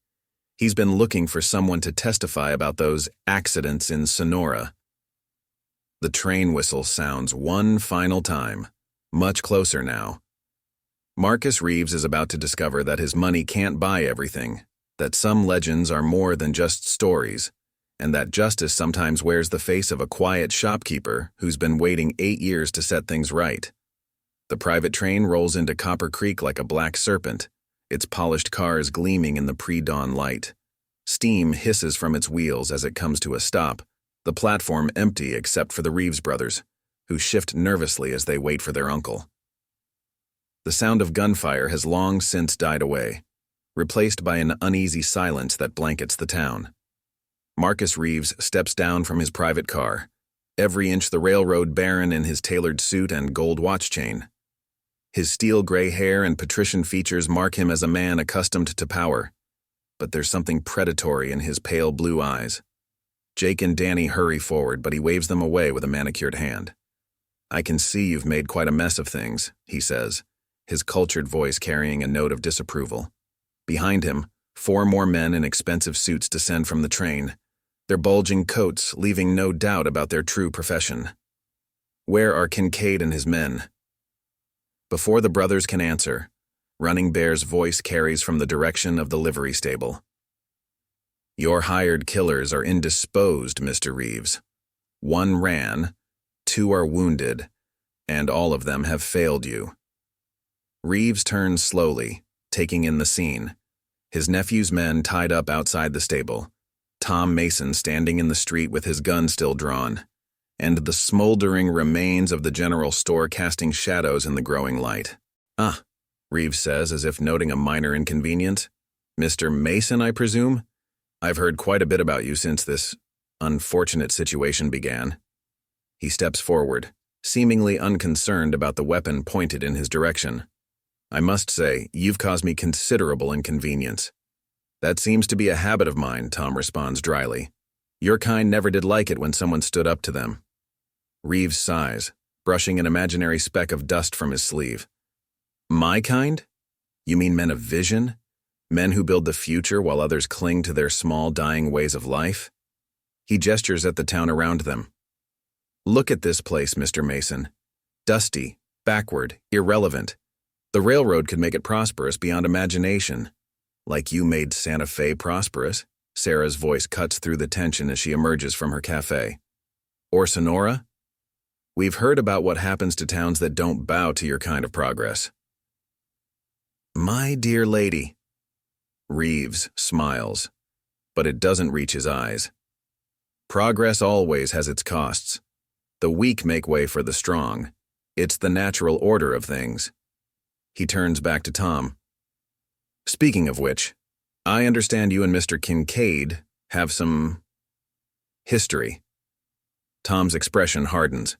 He's been looking for someone to testify about those accidents in Sonora. The train whistle sounds one final time, much closer now. Marcus Reeves is about to discover that his money can't buy everything, that some legends are more than just stories, and that justice sometimes wears the face of a quiet shopkeeper who's been waiting 8 years to set things right. The private train rolls into Copper Creek like a black serpent, its polished cars gleaming in the pre-dawn light. Steam hisses from its wheels as it comes to a stop, the platform empty except for the Reeves brothers, who shift nervously as they wait for their uncle. The sound of gunfire has long since died away, replaced by an uneasy silence that blankets the town. Marcus Reeves steps down from his private car, every inch the railroad baron in his tailored suit and gold watch chain. His steel-gray hair and patrician features mark him as a man accustomed to power, but there's something predatory in his pale blue eyes. Jake and Danny hurry forward, but he waves them away with a manicured hand. I can see you've made quite a mess of things, he says, his cultured voice carrying a note of disapproval. Behind him, 4 more men in expensive suits descend from the train, their bulging coats leaving no doubt about their true profession. Where are Kincaid and his men? Before the brothers can answer, Running Bear's voice carries from the direction of the livery stable. Your hired killers are indisposed, Mr. Reeves. 1 ran, 2 are wounded, and all of them have failed you. Reeves turns slowly, taking in the scene. His nephew's men tied up outside the stable, Tom Mason standing in the street with his gun still drawn, and the smoldering remains of the general store casting shadows in the growing light. Ah, Reeves says as if noting a minor inconvenience. Mr. Mason, I presume? I've heard quite a bit about you since this unfortunate situation began. He steps forward, seemingly unconcerned about the weapon pointed in his direction. I must say, you've caused me considerable inconvenience. That seems to be a habit of mine, Tom responds dryly. Your kind never did like it when someone stood up to them. Reeves sighs, brushing an imaginary speck of dust from his sleeve. My kind? You mean men of vision? Men who build the future while others cling to their small, dying ways of life? He gestures at the town around them. Look at this place, Mr. Mason. Dusty, backward, irrelevant. The railroad could make it prosperous beyond imagination. Like you made Santa Fe prosperous, Sarah's voice cuts through the tension as she emerges from her cafe. Or Sonora? We've heard about what happens to towns that don't bow to your kind of progress. My dear lady. Reeves smiles, but it doesn't reach his eyes. Progress always has its costs. The weak make way for the strong. It's the natural order of things. He turns back to Tom. Speaking of which, I understand you and Mr. Kincaid have some history. Tom's expression hardens.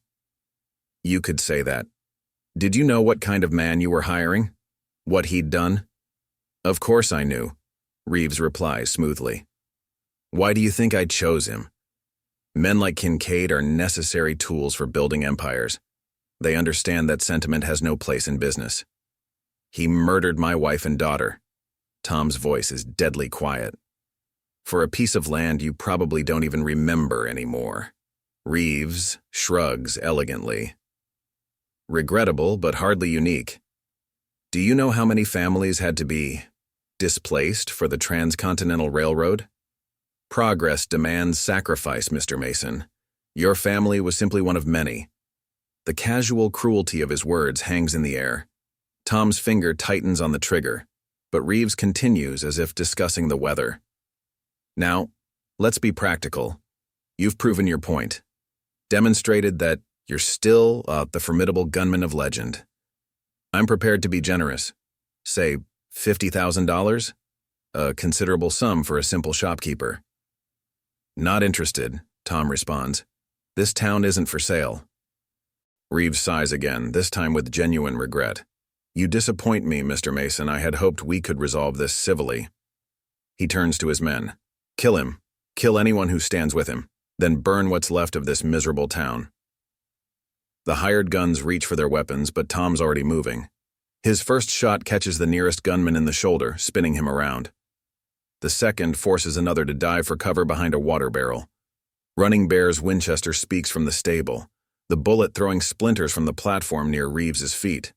You could say that. Did you know what kind of man you were hiring? What he'd done? Of course I knew, Reeves replies smoothly. Why do you think I chose him? Men like Kincaid are necessary tools for building empires. They understand that sentiment has no place in business. He murdered my wife and daughter. Tom's voice is deadly quiet. For a piece of land you probably don't even remember anymore. Reeves shrugs elegantly. Regrettable, but hardly unique. Do you know how many families had to be displaced for the Transcontinental Railroad? Progress demands sacrifice, Mr. Mason. Your family was simply one of many. The casual cruelty of his words hangs in the air. Tom's finger tightens on the trigger, but Reeves continues as if discussing the weather. Now, let's be practical. You've proven your point. Demonstrated that you're still the formidable gunman of legend. I'm prepared to be generous. Say, $50,000? A considerable sum for a simple shopkeeper. Not interested, Tom responds. This town isn't for sale. Reeves sighs again, this time with genuine regret. You disappoint me, Mr. Mason. I had hoped we could resolve this civilly. He turns to his men. Kill him. Kill anyone who stands with him. Then burn what's left of this miserable town. The hired guns reach for their weapons, but Tom's already moving. His first shot catches the nearest gunman in the shoulder, spinning him around. The second forces another to dive for cover behind a water barrel. Running Bear's Winchester speaks from the stable, the bullet throwing splinters from the platform near Reeves's feet.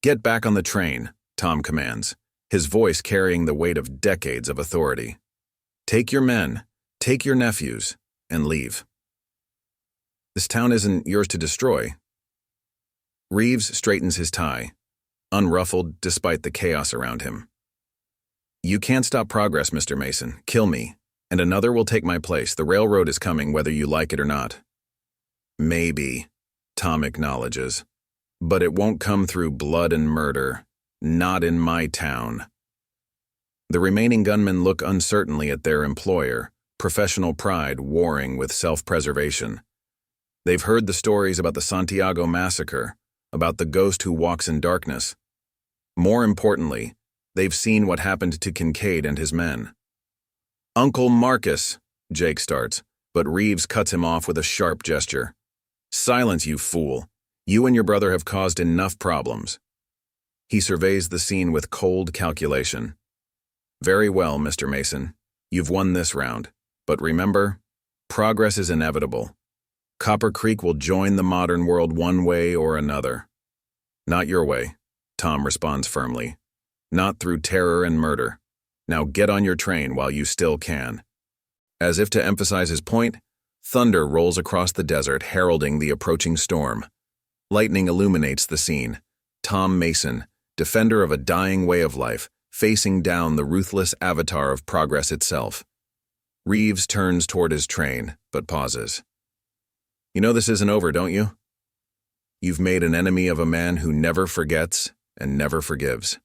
Get back on the train, Tom commands, his voice carrying the weight of decades of authority. Take your men, take your nephews, and leave. This town isn't yours to destroy. Reeves straightens his tie, unruffled despite the chaos around him. You can't stop progress, Mr. Mason. Kill me, and another will take my place. The railroad is coming, whether you like it or not. Maybe, Tom acknowledges, but it won't come through blood and murder. Not in my town. The remaining gunmen look uncertainly at their employer, professional pride warring with self-preservation. They've heard the stories about the Santiago massacre, about the ghost who walks in darkness. More importantly, they've seen what happened to Kincaid and his men. Uncle Marcus, Jake starts, but Reeves cuts him off with a sharp gesture. Silence, you fool. You and your brother have caused enough problems. He surveys the scene with cold calculation. Very well, Mr. Mason. You've won this round, but remember, Progress is inevitable. Copper Creek will join the modern world one way or another. Not your way, Tom responds firmly. Not through terror and murder. Now get on your train while you still can. As if to emphasize his point, thunder rolls across the desert, heralding the approaching storm. Lightning illuminates the scene. Tom Mason, defender of a dying way of life, facing down the ruthless avatar of progress itself. Reeves turns toward his train, but pauses. You know this isn't over, don't you? You've made an enemy of a man who never forgets and never forgives.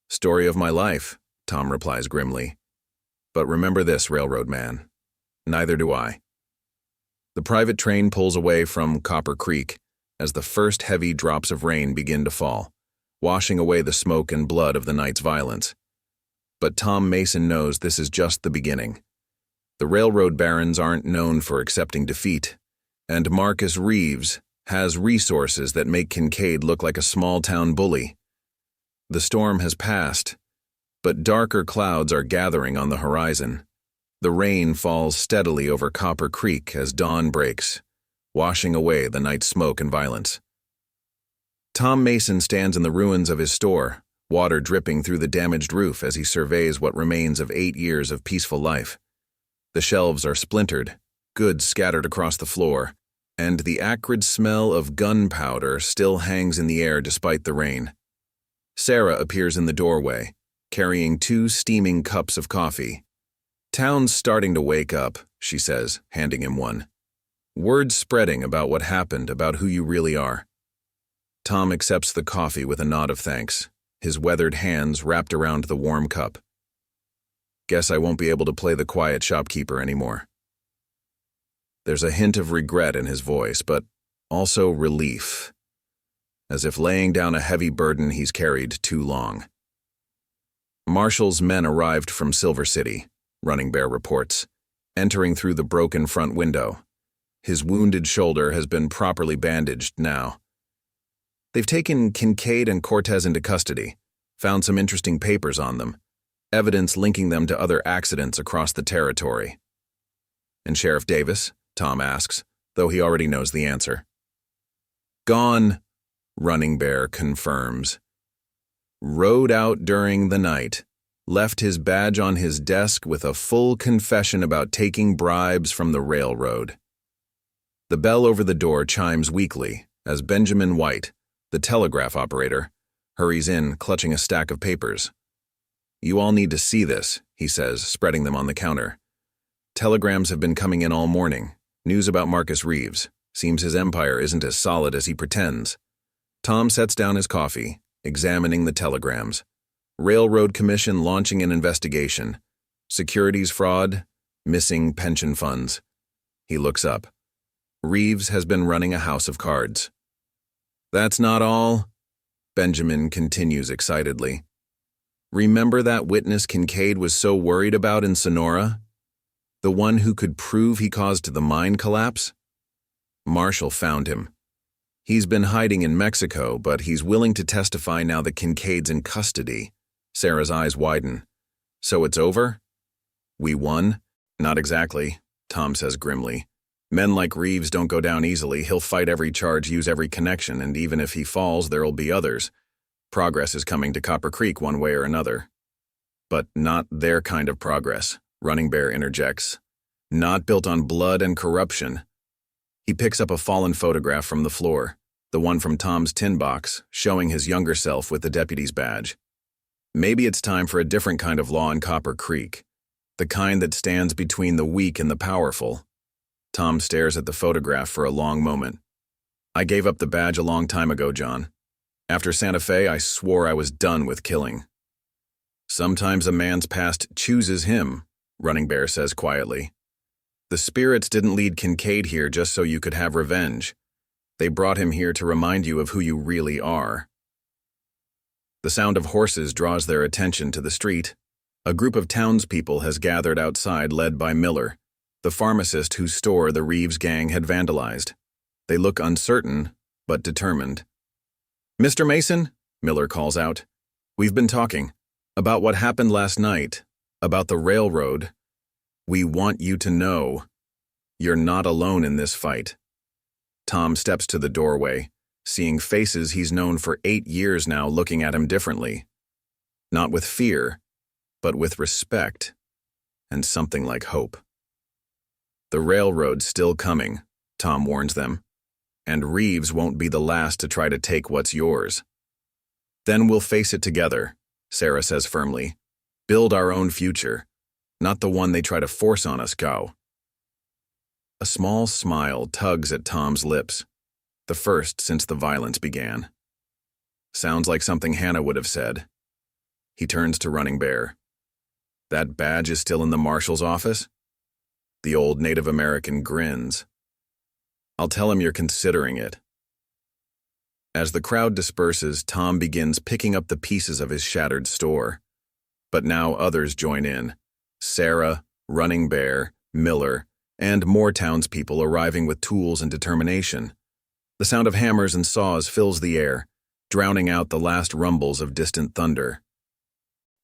Story of my life, Tom replies grimly. But remember this, railroad man. Neither do I. The private train pulls away from Copper Creek as the first heavy drops of rain begin to fall, washing away the smoke and blood of the night's violence. But Tom Mason knows this is just the beginning. The railroad barons aren't known for accepting defeat, and Marcus Reeves has resources that make Kincaid look like a small-town bully. The storm has passed, but darker clouds are gathering on the horizon. The rain falls steadily over Copper Creek as dawn breaks, washing away the night's smoke and violence. Tom Mason stands in the ruins of his store, water dripping through the damaged roof as he surveys what remains of 8 years of peaceful life. The shelves are splintered, goods scattered across the floor, and the acrid smell of gunpowder still hangs in the air despite the rain. Sarah appears in the doorway, carrying 2 steaming cups of coffee. Town's starting to wake up, she says, handing him one. Word's spreading about what happened, about who you really are. Tom accepts the coffee with a nod of thanks, his weathered hands wrapped around the warm cup. Guess I won't be able to play the quiet shopkeeper anymore. There's a hint of regret in his voice, but also relief, as if laying down a heavy burden he's carried too long. Marshall's men arrived from Silver City, Running Bear reports, entering through the broken front window. His wounded shoulder has been properly bandaged now. They've taken Kincaid and Cortez into custody, found some interesting papers on them, evidence linking them to other accidents across the territory. And Sheriff Davis? Tom asks, though he already knows the answer. Gone, Running Bear confirms. Rode out during the night, left his badge on his desk with a full confession about taking bribes from the railroad. The bell over the door chimes weakly as Benjamin White, the telegraph operator, hurries in, clutching a stack of papers. You all need to see this, he says, spreading them on the counter. Telegrams have been coming in all morning. News about Marcus Reeves. Seems his empire isn't as solid as he pretends. Tom sets down his coffee, examining the telegrams. Railroad Commission launching an investigation. Securities fraud, missing pension funds. He looks up. Reeves has been running a house of cards. That's not all, Benjamin continues excitedly. Remember that witness Kincaid was so worried about in Sonora? The one who could prove he caused the mine collapse? Marshall found him. He's been hiding in Mexico, but he's willing to testify now that Kincaid's in custody. Sarah's eyes widen. So it's over? We won? Not exactly, Tom says grimly. Men like Reeves don't go down easily. He'll fight every charge, use every connection, and even if he falls, there'll be others. Progress is coming to Copper Creek one way or another. But not their kind of progress, Running Bear interjects. Not built on blood and corruption. He picks up a fallen photograph from the floor, the one from Tom's tin box, showing his younger self with the deputy's badge. Maybe it's time for a different kind of law in Copper Creek, the kind that stands between the weak and the powerful. Tom stares at the photograph for a long moment. I gave up the badge a long time ago, John. After Santa Fe, I swore I was done with killing. Sometimes a man's past chooses him, Running Bear says quietly. The spirits didn't lead Kincaid here just so you could have revenge. They brought him here to remind you of who you really are. The sound of horses draws their attention to the street. A group of townspeople has gathered outside, led by Miller, the pharmacist whose store the Reeves gang had vandalized. They look uncertain, but determined. Mr. Mason, Miller calls out, we've been talking about what happened last night, about the railroad. We want you to know, You're not alone in this fight. Tom steps to the doorway, seeing faces he's known for 8 years now looking at him differently. Not with fear, but with respect, and something like hope. The railroad's still coming, Tom warns them, and Reeves won't be the last to try to take what's yours. Then we'll face it together, Sarah says firmly. Build our own future, not the one they try to force on us, Go. A small smile tugs at Tom's lips, the first since the violence began. Sounds like something Hannah would have said. He turns to Running Bear. That badge is still in the marshal's office? The old Native American grins. I'll tell him you're considering it. As the crowd disperses, Tom begins picking up the pieces of his shattered store. But now others join in. Sarah, Running Bear, Miller, and more townspeople arriving with tools and determination. The sound of hammers and saws fills the air, drowning out the last rumbles of distant thunder.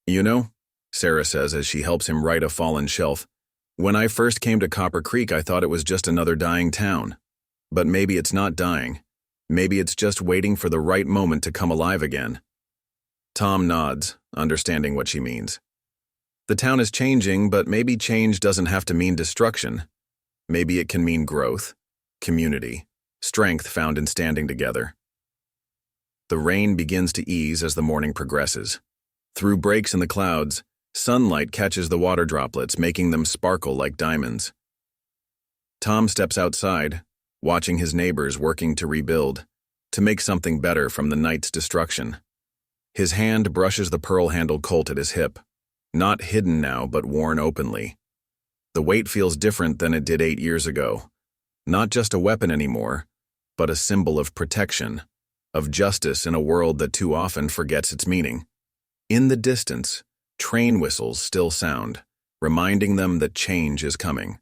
You know, Sarah says as she helps him right a fallen shelf, when I first came to Copper Creek, I thought it was just another dying town. But maybe it's not dying. Maybe it's just waiting for the right moment to come alive again. Tom nods, understanding what she means. The town is changing, but maybe change doesn't have to mean destruction. Maybe it can mean growth, community, strength found in standing together. The rain begins to ease as the morning progresses. Through breaks in the clouds, sunlight catches the water droplets, making them sparkle like diamonds. Tom steps outside, watching his neighbors working to rebuild, to make something better from the night's destruction. His hand brushes the pearl-handled Colt at his hip, not hidden now but worn openly. The weight feels different than it did 8 years ago. Not just a weapon anymore, but a symbol of protection, of justice in a world that too often forgets its meaning. In the distance, train whistles still sound, reminding them that change is coming.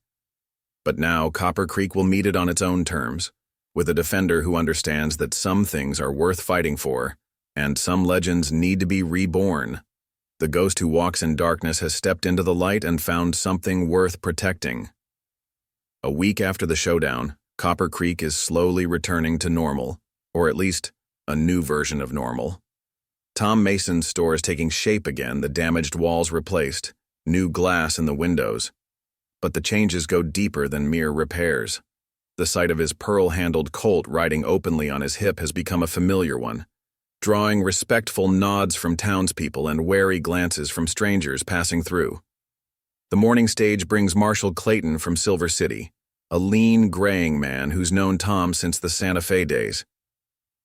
But now Copper Creek will meet it on its own terms, with a defender who understands that some things are worth fighting for, and some legends need to be reborn. The ghost who walks in darkness has stepped into the light and found something worth protecting. A week after the showdown, Copper Creek is slowly returning to normal, or at least a new version of normal. Tom Mason's store is taking shape again, the damaged walls replaced, new glass in the windows. But the changes go deeper than mere repairs. The sight of his pearl-handled Colt riding openly on his hip has become a familiar one, drawing respectful nods from townspeople and wary glances from strangers passing through. The morning stage brings Marshal Clayton from Silver City, a lean, graying man who's known Tom since the Santa Fe days.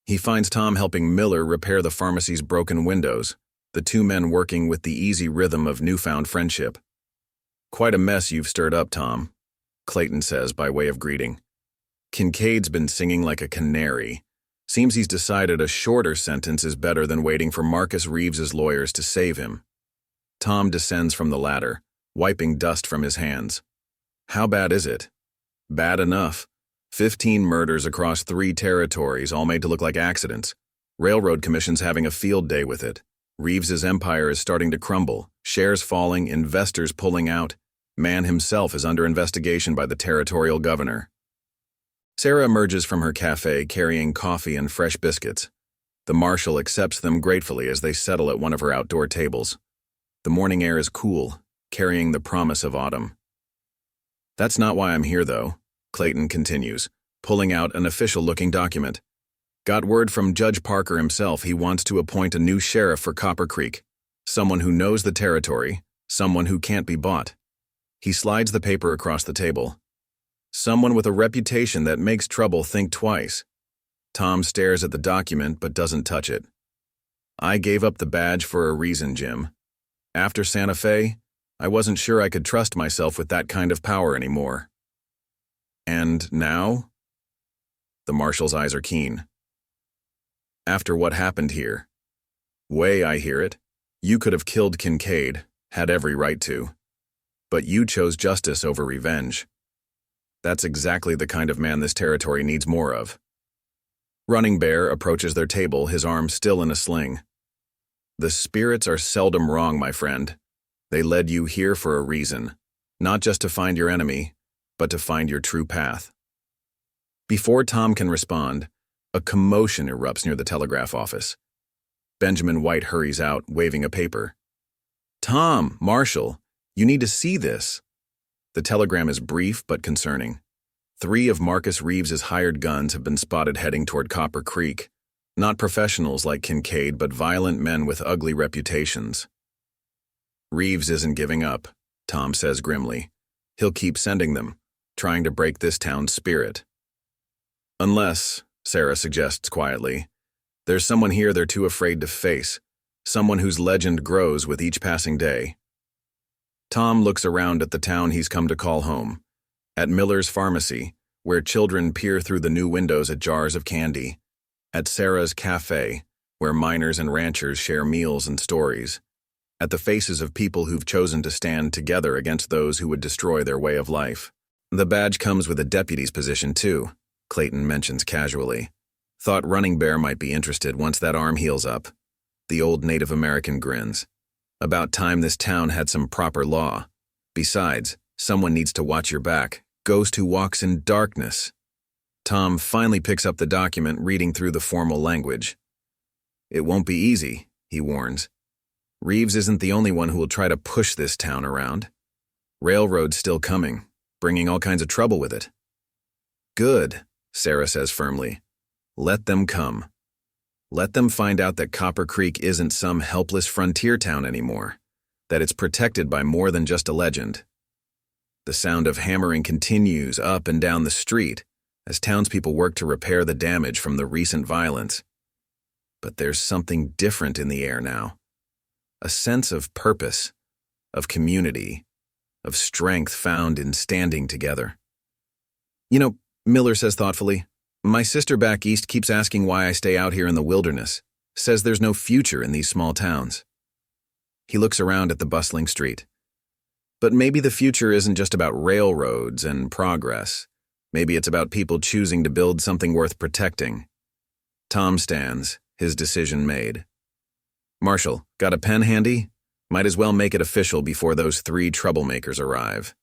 He finds Tom helping Miller repair the pharmacy's broken windows, the two men working with the easy rhythm of newfound friendship. Quite a mess you've stirred up, Tom, Clayton says by way of greeting. Kincaid's been singing like a canary. Seems he's decided a shorter sentence is better than waiting for Marcus Reeves's lawyers to save him. Tom descends from the ladder, wiping dust from his hands. How bad is it? Bad enough. 15 murders across 3 territories, all made to look like accidents. Railroad Commission's having a field day with it. Reeves's empire is starting to crumble, shares falling, investors pulling out. Man himself is under investigation by the territorial governor. Sarah emerges from her cafe carrying coffee and fresh biscuits. The marshal accepts them gratefully as they settle at one of her outdoor tables. The morning air is cool, carrying the promise of autumn. That's not why I'm here, though, Clayton continues, pulling out an official-looking document. Got word from Judge Parker himself he wants to appoint a new sheriff for Copper Creek, someone who knows the territory, someone who can't be bought. He slides the paper across the table. Someone with a reputation that makes trouble think twice. Tom stares at the document but doesn't touch it. I gave up the badge for a reason, Jim. After Santa Fe, I wasn't sure I could trust myself with that kind of power anymore. And now? The marshal's eyes are keen. After what happened here. Way I hear it, you could have killed Kincaid, had every right to. But you chose justice over revenge. That's exactly the kind of man this territory needs more of. Running Bear approaches their table, his arm still in a sling. The spirits are seldom wrong, my friend. They led you here for a reason, not just to find your enemy, but to find your true path. Before Tom can respond, a commotion erupts near the telegraph office. Benjamin White hurries out, waving a paper. "Tom, Marshall, you need to see this." The telegram is brief but concerning. 3 of Marcus Reeves's hired guns have been spotted heading toward Copper Creek. Not professionals like Kincaid, but violent men with ugly reputations. "Reeves isn't giving up," Tom says grimly. "He'll keep sending them, trying to break this town's spirit." "Unless," Sarah suggests quietly, "there's someone here they're too afraid to face, someone whose legend grows with each passing day." Tom looks around at the town he's come to call home, at Miller's Pharmacy, where children peer through the new windows at jars of candy, at Sarah's Cafe, where miners and ranchers share meals and stories, at the faces of people who've chosen to stand together against those who would destroy their way of life. "The badge comes with a deputy's position, too," Clayton mentions casually. "Thought Running Bear might be interested once that arm heals up." The old Native American grins. "About time this town had some proper law. Besides, someone needs to watch your back. Ghost who walks in darkness." Tom finally picks up the document, reading through the formal language. "It won't be easy," he warns. "Reeves isn't the only one who will try to push this town around. Railroad's still coming, bringing all kinds of trouble with it." "Good," Sarah says firmly. "Let them come. Let them find out that Copper Creek isn't some helpless frontier town anymore, that it's protected by more than just a legend." The sound of hammering continues up and down the street as townspeople work to repair the damage from the recent violence. But there's something different in the air now. A sense of purpose, of community, of strength found in standing together. "You know," Miller says thoughtfully, "my sister back east keeps asking why I stay out here in the wilderness, says there's no future in these small towns." He looks around at the bustling street. "But maybe the future isn't just about railroads and progress. Maybe it's about people choosing to build something worth protecting." Tom stands, his decision made. "Marshall, got a pen handy? Might as well make it official before those 3 troublemakers arrive.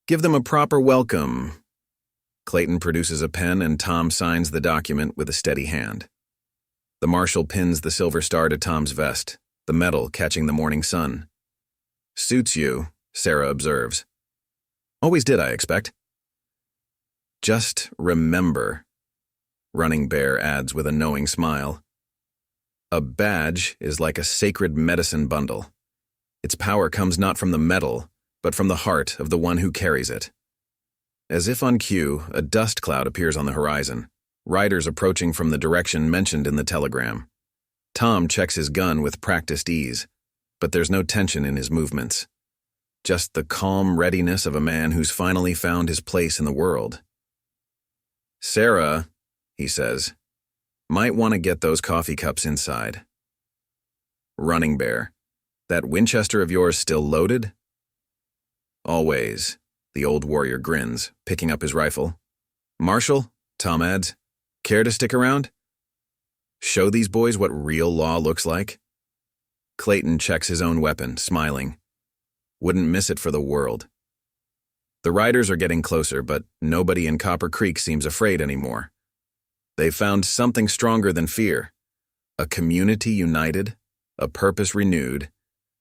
Give them a proper welcome." Clayton produces a pen and Tom signs the document with a steady hand. The marshal pins the silver star to Tom's vest, the metal catching the morning sun. "Suits you," Sarah observes. "Always did, I expect." "Just remember," Running Bear adds with a knowing smile, "a badge is like a sacred medicine bundle. Its power comes not from the metal, but from the heart of the one who carries it." As if on cue, a dust cloud appears on the horizon, riders approaching from the direction mentioned in the telegram. Tom checks his gun with practiced ease, but there's no tension in his movements. Just the calm readiness of a man who's finally found his place in the world. "Sarah," he says, "might want to get those coffee cups inside." "Running Bear, that Winchester of yours still loaded?" "Always," the old warrior grins, picking up his rifle. "Marshall," Tom adds, "care to stick around? Show these boys what real law looks like?" Clayton checks his own weapon, smiling. Wouldn't miss it for the world. The riders are getting closer, but nobody in Copper Creek seems afraid anymore. They've found something stronger than fear. A community united, a purpose renewed,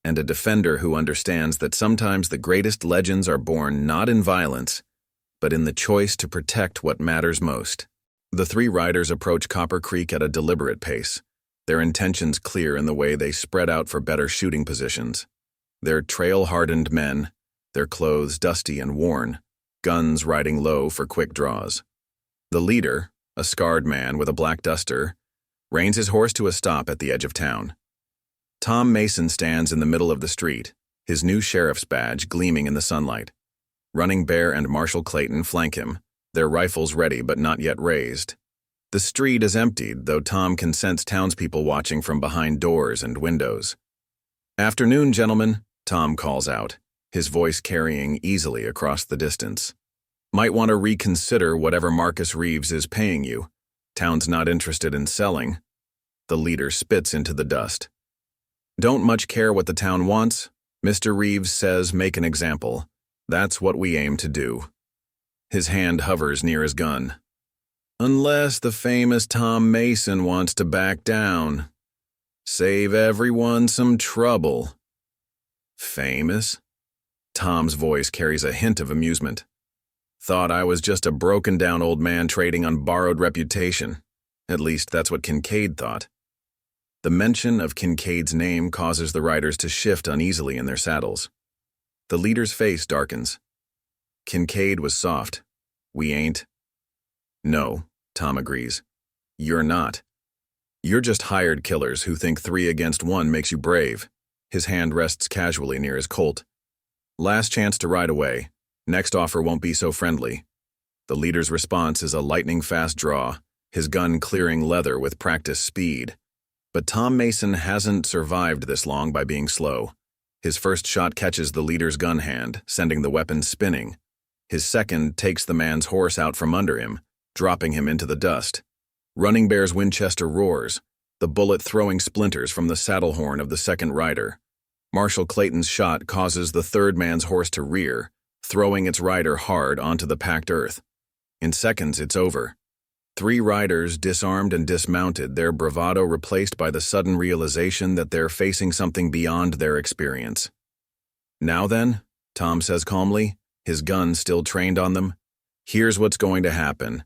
and a defender who understands that sometimes the greatest legends are born not in violence, but in the choice to protect what matters most. The 3 riders approach Copper Creek at a deliberate pace, their intentions clear in the way they spread out for better shooting positions. They're trail-hardened men, their clothes dusty and worn, guns riding low for quick draws. The leader, a scarred man with a black duster, reins his horse to a stop at the edge of town. Tom Mason stands in the middle of the street, his new sheriff's badge gleaming in the sunlight. Running Bear and Marshall Clayton flank him, their rifles ready but not yet raised. The street is emptied, though Tom can sense townspeople watching from behind doors and windows. "Afternoon, gentlemen," Tom calls out, his voice carrying easily across the distance. "Might want to reconsider whatever Marcus Reeves is paying you. Town's not interested in selling." The leader spits into the dust. "Don't much care what the town wants. Mr. Reeves says make an example. That's what we aim to do." His hand hovers near his gun. Unless the famous Tom Mason wants to back down. Save everyone some trouble. Famous? Tom's voice carries a hint of amusement. Thought I was just a broken-down old man trading on borrowed reputation. At least that's what Kincaid thought. The mention of Kincaid's name causes the riders to shift uneasily in their saddles. The leader's face darkens. Kincaid was soft. We ain't. No, Tom agrees. You're not. You're just hired killers who think 3 against 1 makes you brave. His hand rests casually near his Colt. Last chance to ride away. Next offer won't be so friendly. The leader's response is a lightning-fast draw, his gun clearing leather with practiced speed. But Tom Mason hasn't survived this long by being slow. His first shot catches the leader's gun hand, sending the weapon spinning. His second takes the man's horse out from under him, dropping him into the dust. Running Bear's Winchester roars, the bullet throwing splinters from the saddle horn of the second rider. Marshal Clayton's shot causes the third man's horse to rear, throwing its rider hard onto the packed earth. In seconds, it's over. 3 riders disarmed and dismounted, their bravado replaced by the sudden realization that they're facing something beyond their experience. Now then, Tom says calmly, his gun still trained on them, here's what's going to happen.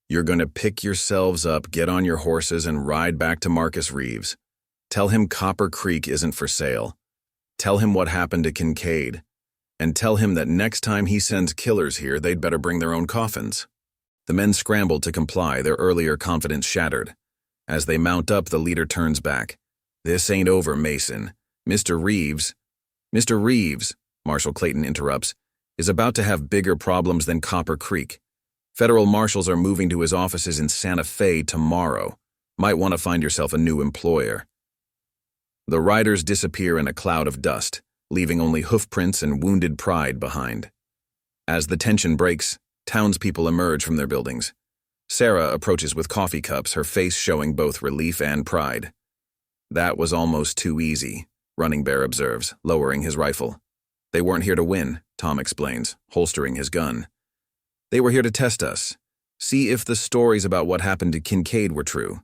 You're going to pick yourselves up, get on your horses, and ride back to Marcus Reeves. Tell him Copper Creek isn't for sale. Tell him what happened to Kincaid. And tell him that next time he sends killers here, they'd better bring their own coffins. The men scramble to comply, their earlier confidence shattered. As they mount up, the leader turns back. This ain't over, Mason. Mr. Reeves, Marshal Clayton interrupts, is about to have bigger problems than Copper Creek. Federal marshals are moving to his offices in Santa Fe tomorrow. Might want to find yourself a new employer. The riders disappear in a cloud of dust, leaving only hoofprints and wounded pride behind. As the tension breaks, townspeople emerge from their buildings. Sarah approaches with coffee cups, her face showing both relief and pride. That was almost too easy, Running Bear observes, lowering his rifle. They weren't here to win, Tom explains, holstering his gun. They were here to test us, see if the stories about what happened to Kincaid were true.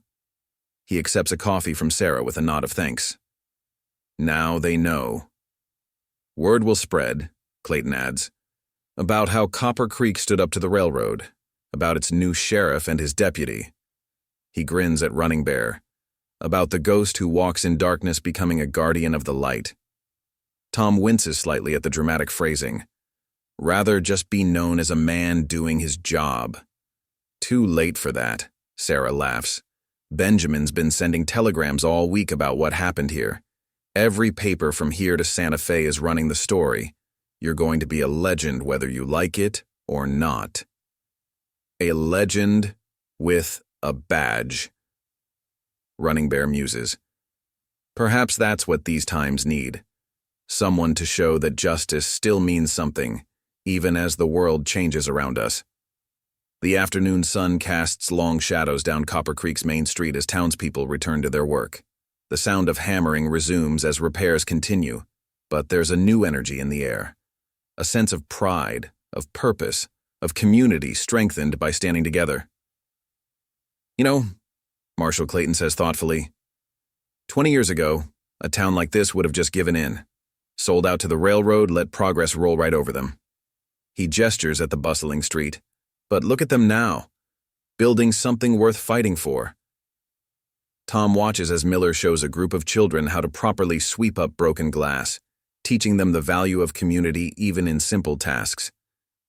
He accepts a coffee from Sarah with a nod of thanks. Now they know. Word will spread, Clayton adds, about how Copper Creek stood up to the railroad, about its new sheriff and his deputy. He grins at Running Bear, about the ghost who walks in darkness becoming a guardian of the light. Tom winces slightly at the dramatic phrasing. Rather just be known as a man doing his job. Too late for that, Sarah laughs. Benjamin's been sending telegrams all week about what happened here. Every paper from here to Santa Fe is running the story. You're going to be a legend whether you like it or not. A legend with a badge. Running Bear muses. Perhaps that's what these times need. Someone to show that justice still means something, even as the world changes around us. The afternoon sun casts long shadows down Copper Creek's main street as townspeople return to their work. The sound of hammering resumes as repairs continue, but there's a new energy in the air. A sense of pride, of purpose, of community strengthened by standing together. You know, Marshal Clayton says thoughtfully, 20 years ago, a town like this would have just given in, sold out to the railroad, let progress roll right over them. He gestures at the bustling street. But look at them now, building something worth fighting for. Tom watches as Miller shows a group of children how to properly sweep up broken glass, teaching them the value of community even in simple tasks.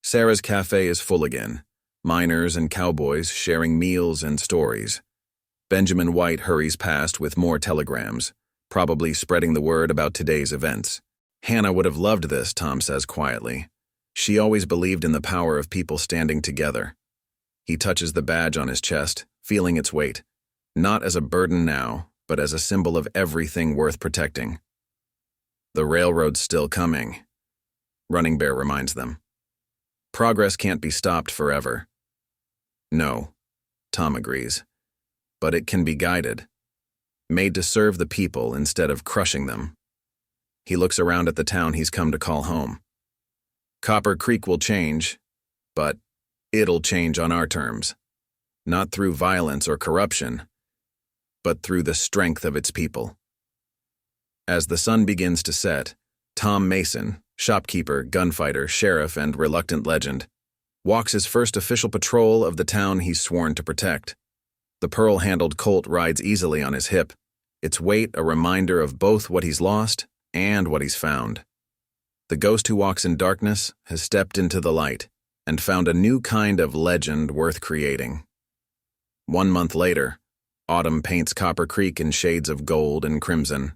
Sarah's cafe is full again, miners and cowboys sharing meals and stories. Benjamin White hurries past with more telegrams, probably spreading the word about today's events. Hannah would have loved this, Tom says quietly. She always believed in the power of people standing together. He touches the badge on his chest, feeling its weight, not as a burden now, but as a symbol of everything worth protecting. The railroad's still coming, Running Bear reminds them. Progress can't be stopped forever. No, Tom agrees, but it can be guided, made to serve the people instead of crushing them. He looks around at the town he's come to call home. Copper Creek will change, but It'll change on our terms, not through violence or corruption, but through the strength of its people. As the sun begins to set, Tom Mason, shopkeeper, gunfighter, sheriff, and reluctant legend, walks his first official patrol of the town he's sworn to protect. The pearl-handled Colt rides easily on his hip, its weight a reminder of both what he's lost and what he's found. The ghost who walks in darkness has stepped into the light and found a new kind of legend worth creating. 1 month later, autumn paints Copper Creek in shades of gold and crimson.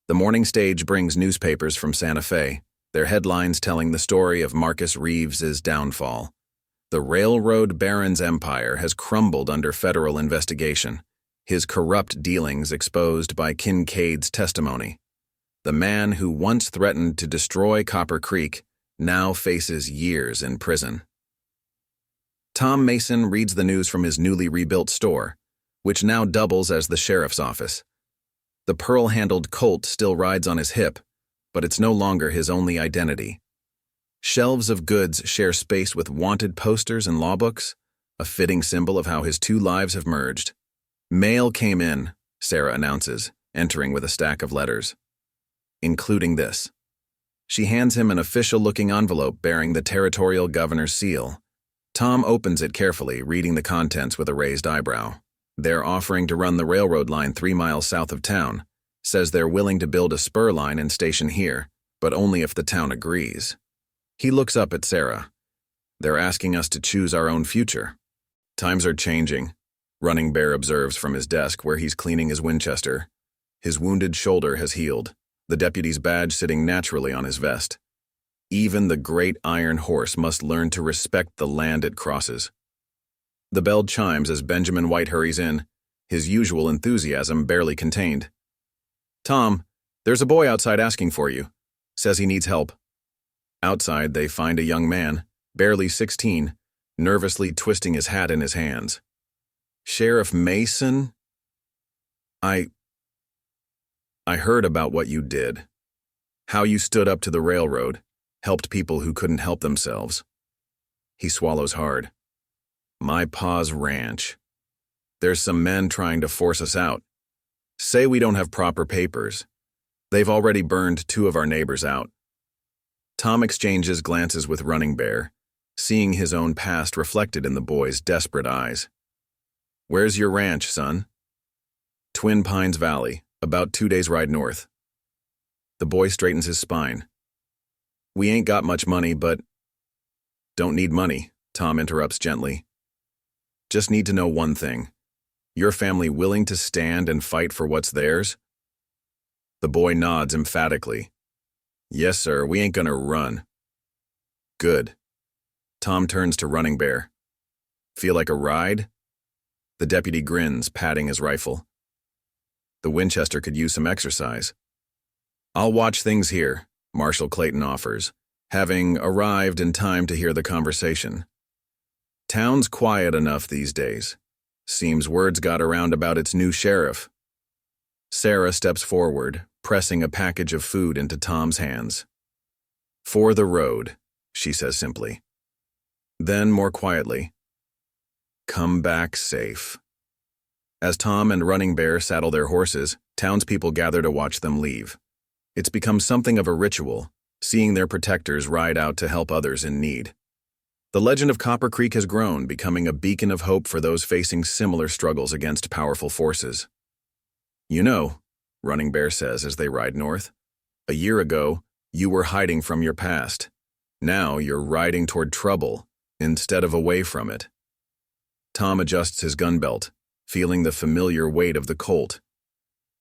The morning stage brings newspapers from Santa Fe, their headlines telling the story of Marcus Reeves's downfall. The railroad baron's empire has crumbled under federal investigation, his corrupt dealings exposed by Kincaid's testimony. The man who once threatened to destroy Copper Creek now faces years in prison. Tom Mason reads the news from his newly rebuilt store, which now doubles as the sheriff's office. The pearl-handled Colt still rides on his hip, but it's no longer his only identity. Shelves of goods share space with wanted posters and law books, a fitting symbol of how his two lives have merged. Mail came in, Sarah announces, entering with a stack of letters, including this. She hands him an official-looking envelope bearing the territorial governor's seal. Tom opens it carefully, reading the contents with a raised eyebrow. They're offering to run the railroad line 3 miles south of town, says they're willing to build a spur line and station here, but only if the town agrees. He looks up at Sarah. They're asking us to choose our own future. Times are changing, Running Bear observes from his desk where he's cleaning his Winchester. His wounded shoulder has healed, the deputy's badge sitting naturally on his vest. Even the great iron horse must learn to respect the land it crosses. The bell chimes as Benjamin White hurries in, his usual enthusiasm barely contained. Tom, there's a boy outside asking for you. Says he needs help. Outside, they find a young man, barely 16, nervously twisting his hat in his hands. Sheriff Mason? I heard about what you did. How you stood up to the railroad, helped people who couldn't help themselves. He swallows hard. My pa's ranch. There's some men trying to force us out. Say we don't have proper papers. They've already burned 2 of our neighbors out. Tom exchanges glances with Running Bear, seeing his own past reflected in the boy's desperate eyes. Where's your ranch, son? Twin Pines Valley, about 2 days' ride north. The boy straightens his spine. We ain't got much money, but... Don't need money, Tom interrupts gently. Just need to know one thing. Your family willing to stand and fight for what's theirs? The boy nods emphatically. Yes, sir, we ain't gonna run. Good. Tom turns to Running Bear. Feel like a ride? The deputy grins, patting his rifle. The Winchester could use some exercise. I'll watch things here, Marshal Clayton offers, having arrived in time to hear the conversation. Town's quiet enough these days. Seems word's got around about its new sheriff. Sarah steps forward, pressing a package of food into Tom's hands. For the road, she says simply. Then, more quietly, come back safe. As Tom and Running Bear saddle their horses, townspeople gather to watch them leave. It's become something of a ritual, seeing their protectors ride out to help others in need. The legend of Copper Creek has grown, becoming a beacon of hope for those facing similar struggles against powerful forces. You know, Running Bear says as they ride north, a year ago, you were hiding from your past. Now you're riding toward trouble, instead of away from it. Tom adjusts his gun belt, feeling the familiar weight of the Colt.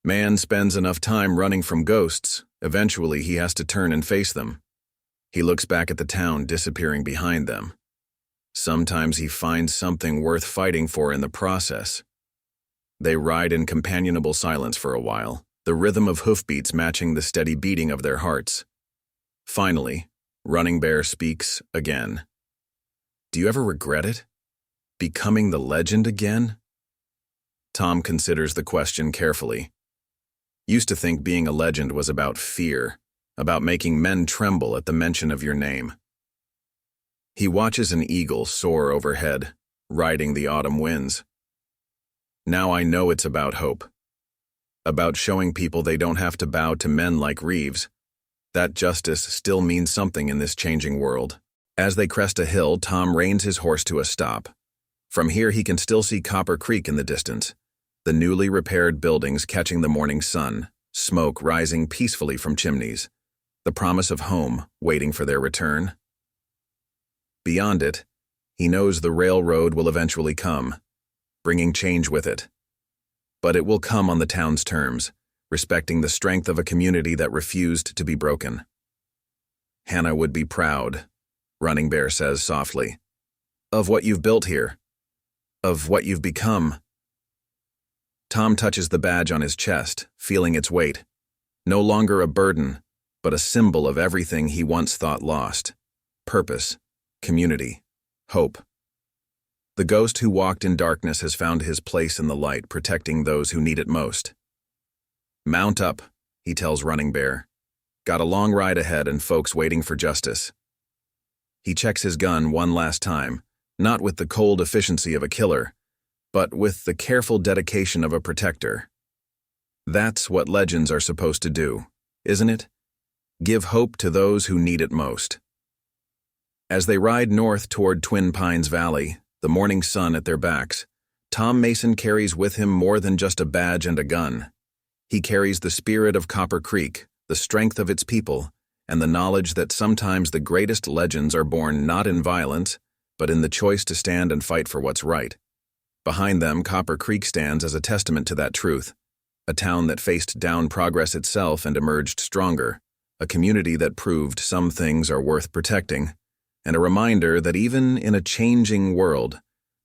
Man spends enough time running from ghosts, eventually he has to turn and face them. He looks back at the town disappearing behind them. Sometimes he finds something worth fighting for in the process. They ride in companionable silence for a while, the rhythm of hoofbeats matching the steady beating of their hearts. Finally, Running Bear speaks again. Do you ever regret it? Becoming the legend again? Tom considers the question carefully. Used to think being a legend was about fear, about making men tremble at the mention of your name. He watches an eagle soar overhead, riding the autumn winds. Now I know it's about hope. About showing people they don't have to bow to men like Reeves. That justice still means something in this changing world. As they crest a hill, Tom reins his horse to a stop. From here he can still see Copper Creek in the distance, the newly repaired buildings catching the morning sun, smoke rising peacefully from chimneys, the promise of home waiting for their return. Beyond it, he knows the railroad will eventually come, bringing change with it. But it will come on the town's terms, respecting the strength of a community that refused to be broken. Hannah would be proud, Running Bear says softly, of what you've built here, of what you've become. Tom touches the badge on his chest, feeling its weight. No longer a burden, but a symbol of everything he once thought lost. Purpose, community, hope. The ghost who walked in darkness has found his place in the light, protecting those who need it most. Mount up, he tells Running Bear. Got a long ride ahead and folks waiting for justice. He checks his gun one last time, not with the cold efficiency of a killer, but with the careful dedication of a protector. That's what legends are supposed to do, isn't it? Give hope to those who need it most. As they ride north toward Twin Pines Valley, the morning sun at their backs, Tom Mason carries with him more than just a badge and a gun. He carries the spirit of Copper Creek, the strength of its people, and the knowledge that sometimes the greatest legends are born not in violence, but in the choice to stand and fight for what's right. Behind them, Copper Creek stands as a testament to that truth, a town that faced down progress itself and emerged stronger, a community that proved some things are worth protecting, and a reminder that even in a changing world,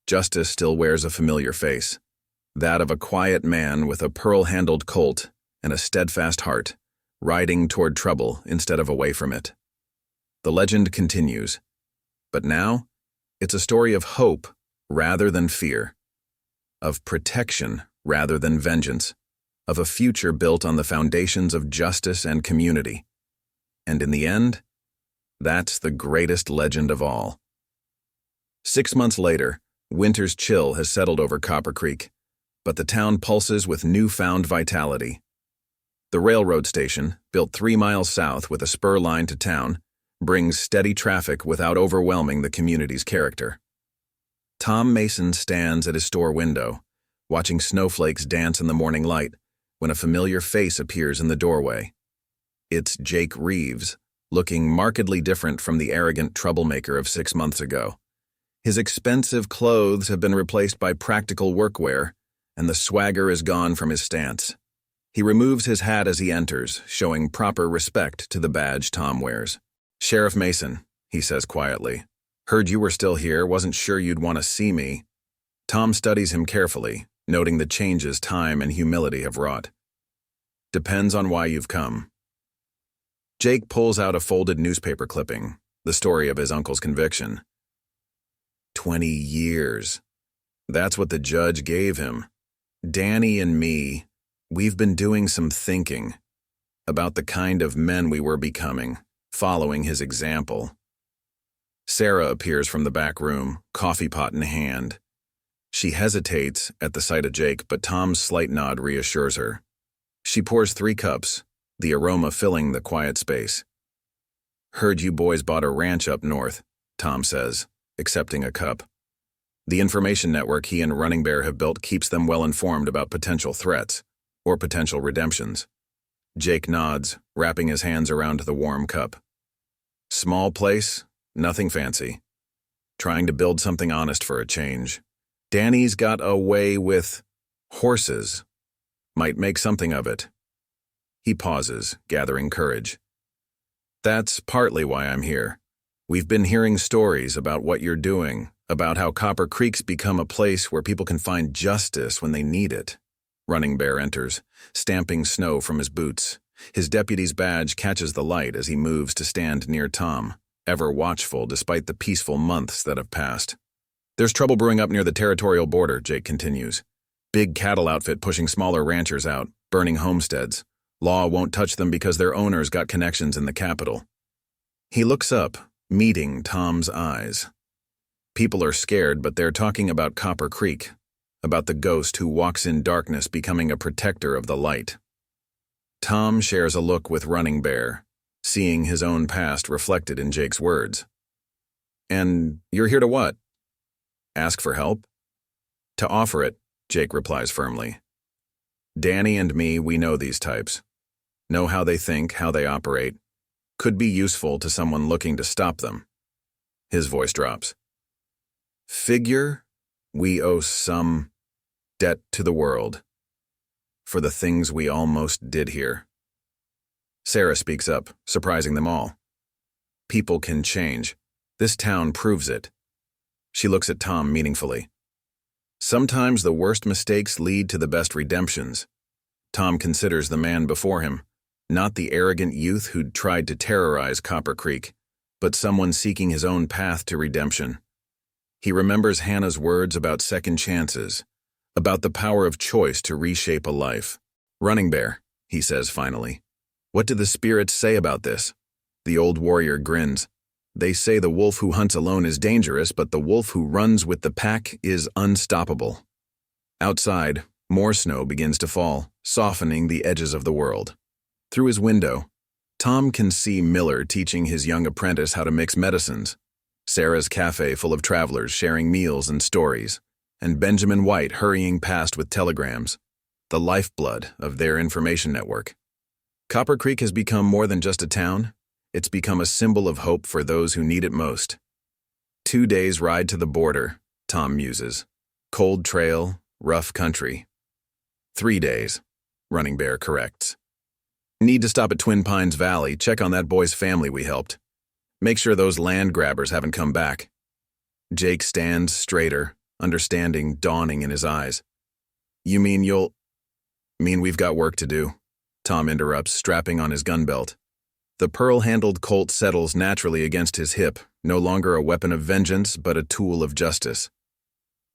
justice still wears a familiar face, that of a quiet man with a pearl-handled Colt and a steadfast heart, riding toward trouble instead of away from it. The legend continues, but now it's a story of hope rather than fear, of protection rather than vengeance, of a future built on the foundations of justice and community. And in the end, that's the greatest legend of all. 6 months later, winter's chill has settled over Copper Creek, but the town pulses with newfound vitality. The railroad station, built 3 miles south with a spur line to town, brings steady traffic without overwhelming the community's character. Tom Mason stands at his store window, watching snowflakes dance in the morning light, when a familiar face appears in the doorway. It's Jake Reeves, looking markedly different from the arrogant troublemaker of 6 months ago. His expensive clothes have been replaced by practical workwear, and the swagger is gone from his stance. He removes his hat as he enters, showing proper respect to the badge Tom wears. "Sheriff Mason," he says quietly. "Heard you were still here, wasn't sure you'd want to see me." Tom studies him carefully, noting the changes time and humility have wrought. "Depends on why you've come." Jake pulls out a folded newspaper clipping, the story of his uncle's conviction. 20 years. That's what the judge gave him. Danny and me, we've been doing some thinking about the kind of men we were becoming, following his example. Sarah appears from the back room, coffee pot in hand. She hesitates at the sight of Jake, but Tom's slight nod reassures her. She pours 3 cups, the aroma filling the quiet space. "Heard you boys bought a ranch up north," Tom says, accepting a cup. The information network he and Running Bear have built keeps them well informed about potential threats, or potential redemptions. Jake nods, wrapping his hands around the warm cup. "Small place, nothing fancy. Trying to build something honest for a change. Danny's got a way with horses. Might make something of it." He pauses, gathering courage. "That's partly why I'm here. We've been hearing stories about what you're doing, about how Copper Creek's become a place where people can find justice when they need it." Running Bear enters, stamping snow from his boots. His deputy's badge catches the light as he moves to stand near Tom, ever watchful despite the peaceful months that have passed. "There's trouble brewing up near the territorial border," Jake continues. "Big cattle outfit pushing smaller ranchers out, burning homesteads. Law won't touch them because their owners got connections in the capital." He looks up, Meeting Tom's eyes. People are scared, but they're talking about Copper Creek, about the ghost who walks in darkness becoming a protector of the light. Tom shares a look with Running Bear, seeing his own past reflected in Jake's words. "And you're here to what? Ask for help?" "To offer it," Jake replies firmly. "Danny and me, we know these types. Know how they think, how they operate. Could be useful to someone looking to stop them." His voice drops. "Figure we owe some debt to the world for the things we almost did here." Sarah speaks up, surprising them all. "People can change. This town proves it." She looks at Tom meaningfully. "Sometimes the worst mistakes lead to the best redemptions." Tom considers the man before him, not the arrogant youth who'd tried to terrorize Copper Creek, but someone seeking his own path to redemption. He remembers Hannah's words about second chances, about the power of choice to reshape a life. "Running Bear," he says finally. "What do the spirits say about this?" The old warrior grins. "They say the wolf who hunts alone is dangerous, but the wolf who runs with the pack is unstoppable." Outside, more snow begins to fall, softening the edges of the world. Through his window, Tom can see Miller teaching his young apprentice how to mix medicines, Sarah's cafe full of travelers sharing meals and stories, and Benjamin White hurrying past with telegrams, the lifeblood of their information network. Copper Creek has become more than just a town. It's become a symbol of hope for those who need it most. 2 days' ride to the border, Tom muses. Cold trail, rough country. 3 days, Running Bear corrects. "Need to stop at Twin Pines Valley, check on that boy's family we helped. Make sure those land grabbers haven't come back." Jake stands straighter, understanding dawning in his eyes. "You mean we've got work to do," Tom interrupts, strapping on his gun belt. The pearl-handled Colt settles naturally against his hip, no longer a weapon of vengeance, but a tool of justice.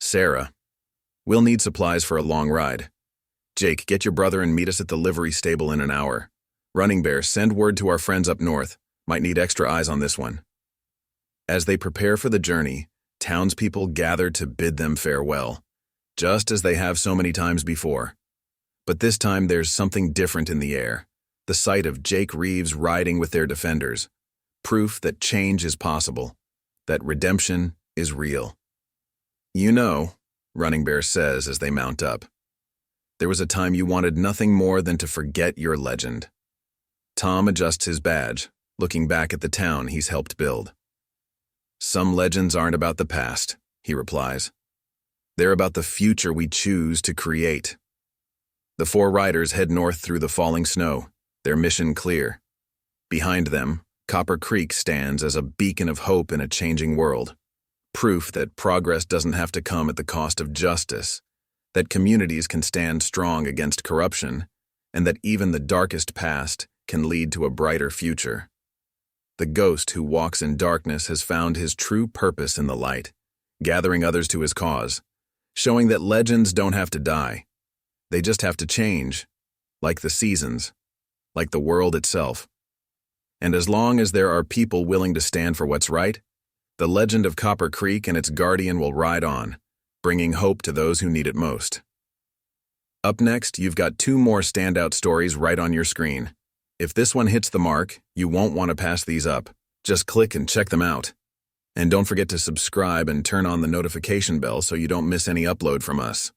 "Sarah, we'll need supplies for a long ride. Jake, get your brother and meet us at the livery stable in an hour. Running Bear, send word to our friends up north. Might need extra eyes on this one." As they prepare for the journey, townspeople gather to bid them farewell, just as they have so many times before. But this time there's something different in the air. The sight of Jake Reeves riding with their defenders. Proof that change is possible, that redemption is real. "You know," Running Bear says as they mount up, "there was a time you wanted nothing more than to forget your legend." Tom adjusts his badge, looking back at the town he's helped build. "Some legends aren't about the past," he replies. "They're about the future we choose to create." The 4 riders head north through the falling snow, their mission clear. Behind them, Copper Creek stands as a beacon of hope in a changing world. Proof that progress doesn't have to come at the cost of justice, that communities can stand strong against corruption, and that even the darkest past can lead to a brighter future. The ghost who walks in darkness has found his true purpose in the light, gathering others to his cause, showing that legends don't have to die. They just have to change, like the seasons, like the world itself. And as long as there are people willing to stand for what's right, the legend of Copper Creek and its guardian will ride on, bringing hope to those who need it most. Up next, you've got 2 more standout stories right on your screen. If this one hits the mark, you won't want to pass these up. Just click and check them out. And don't forget to subscribe and turn on the notification bell so you don't miss any upload from us.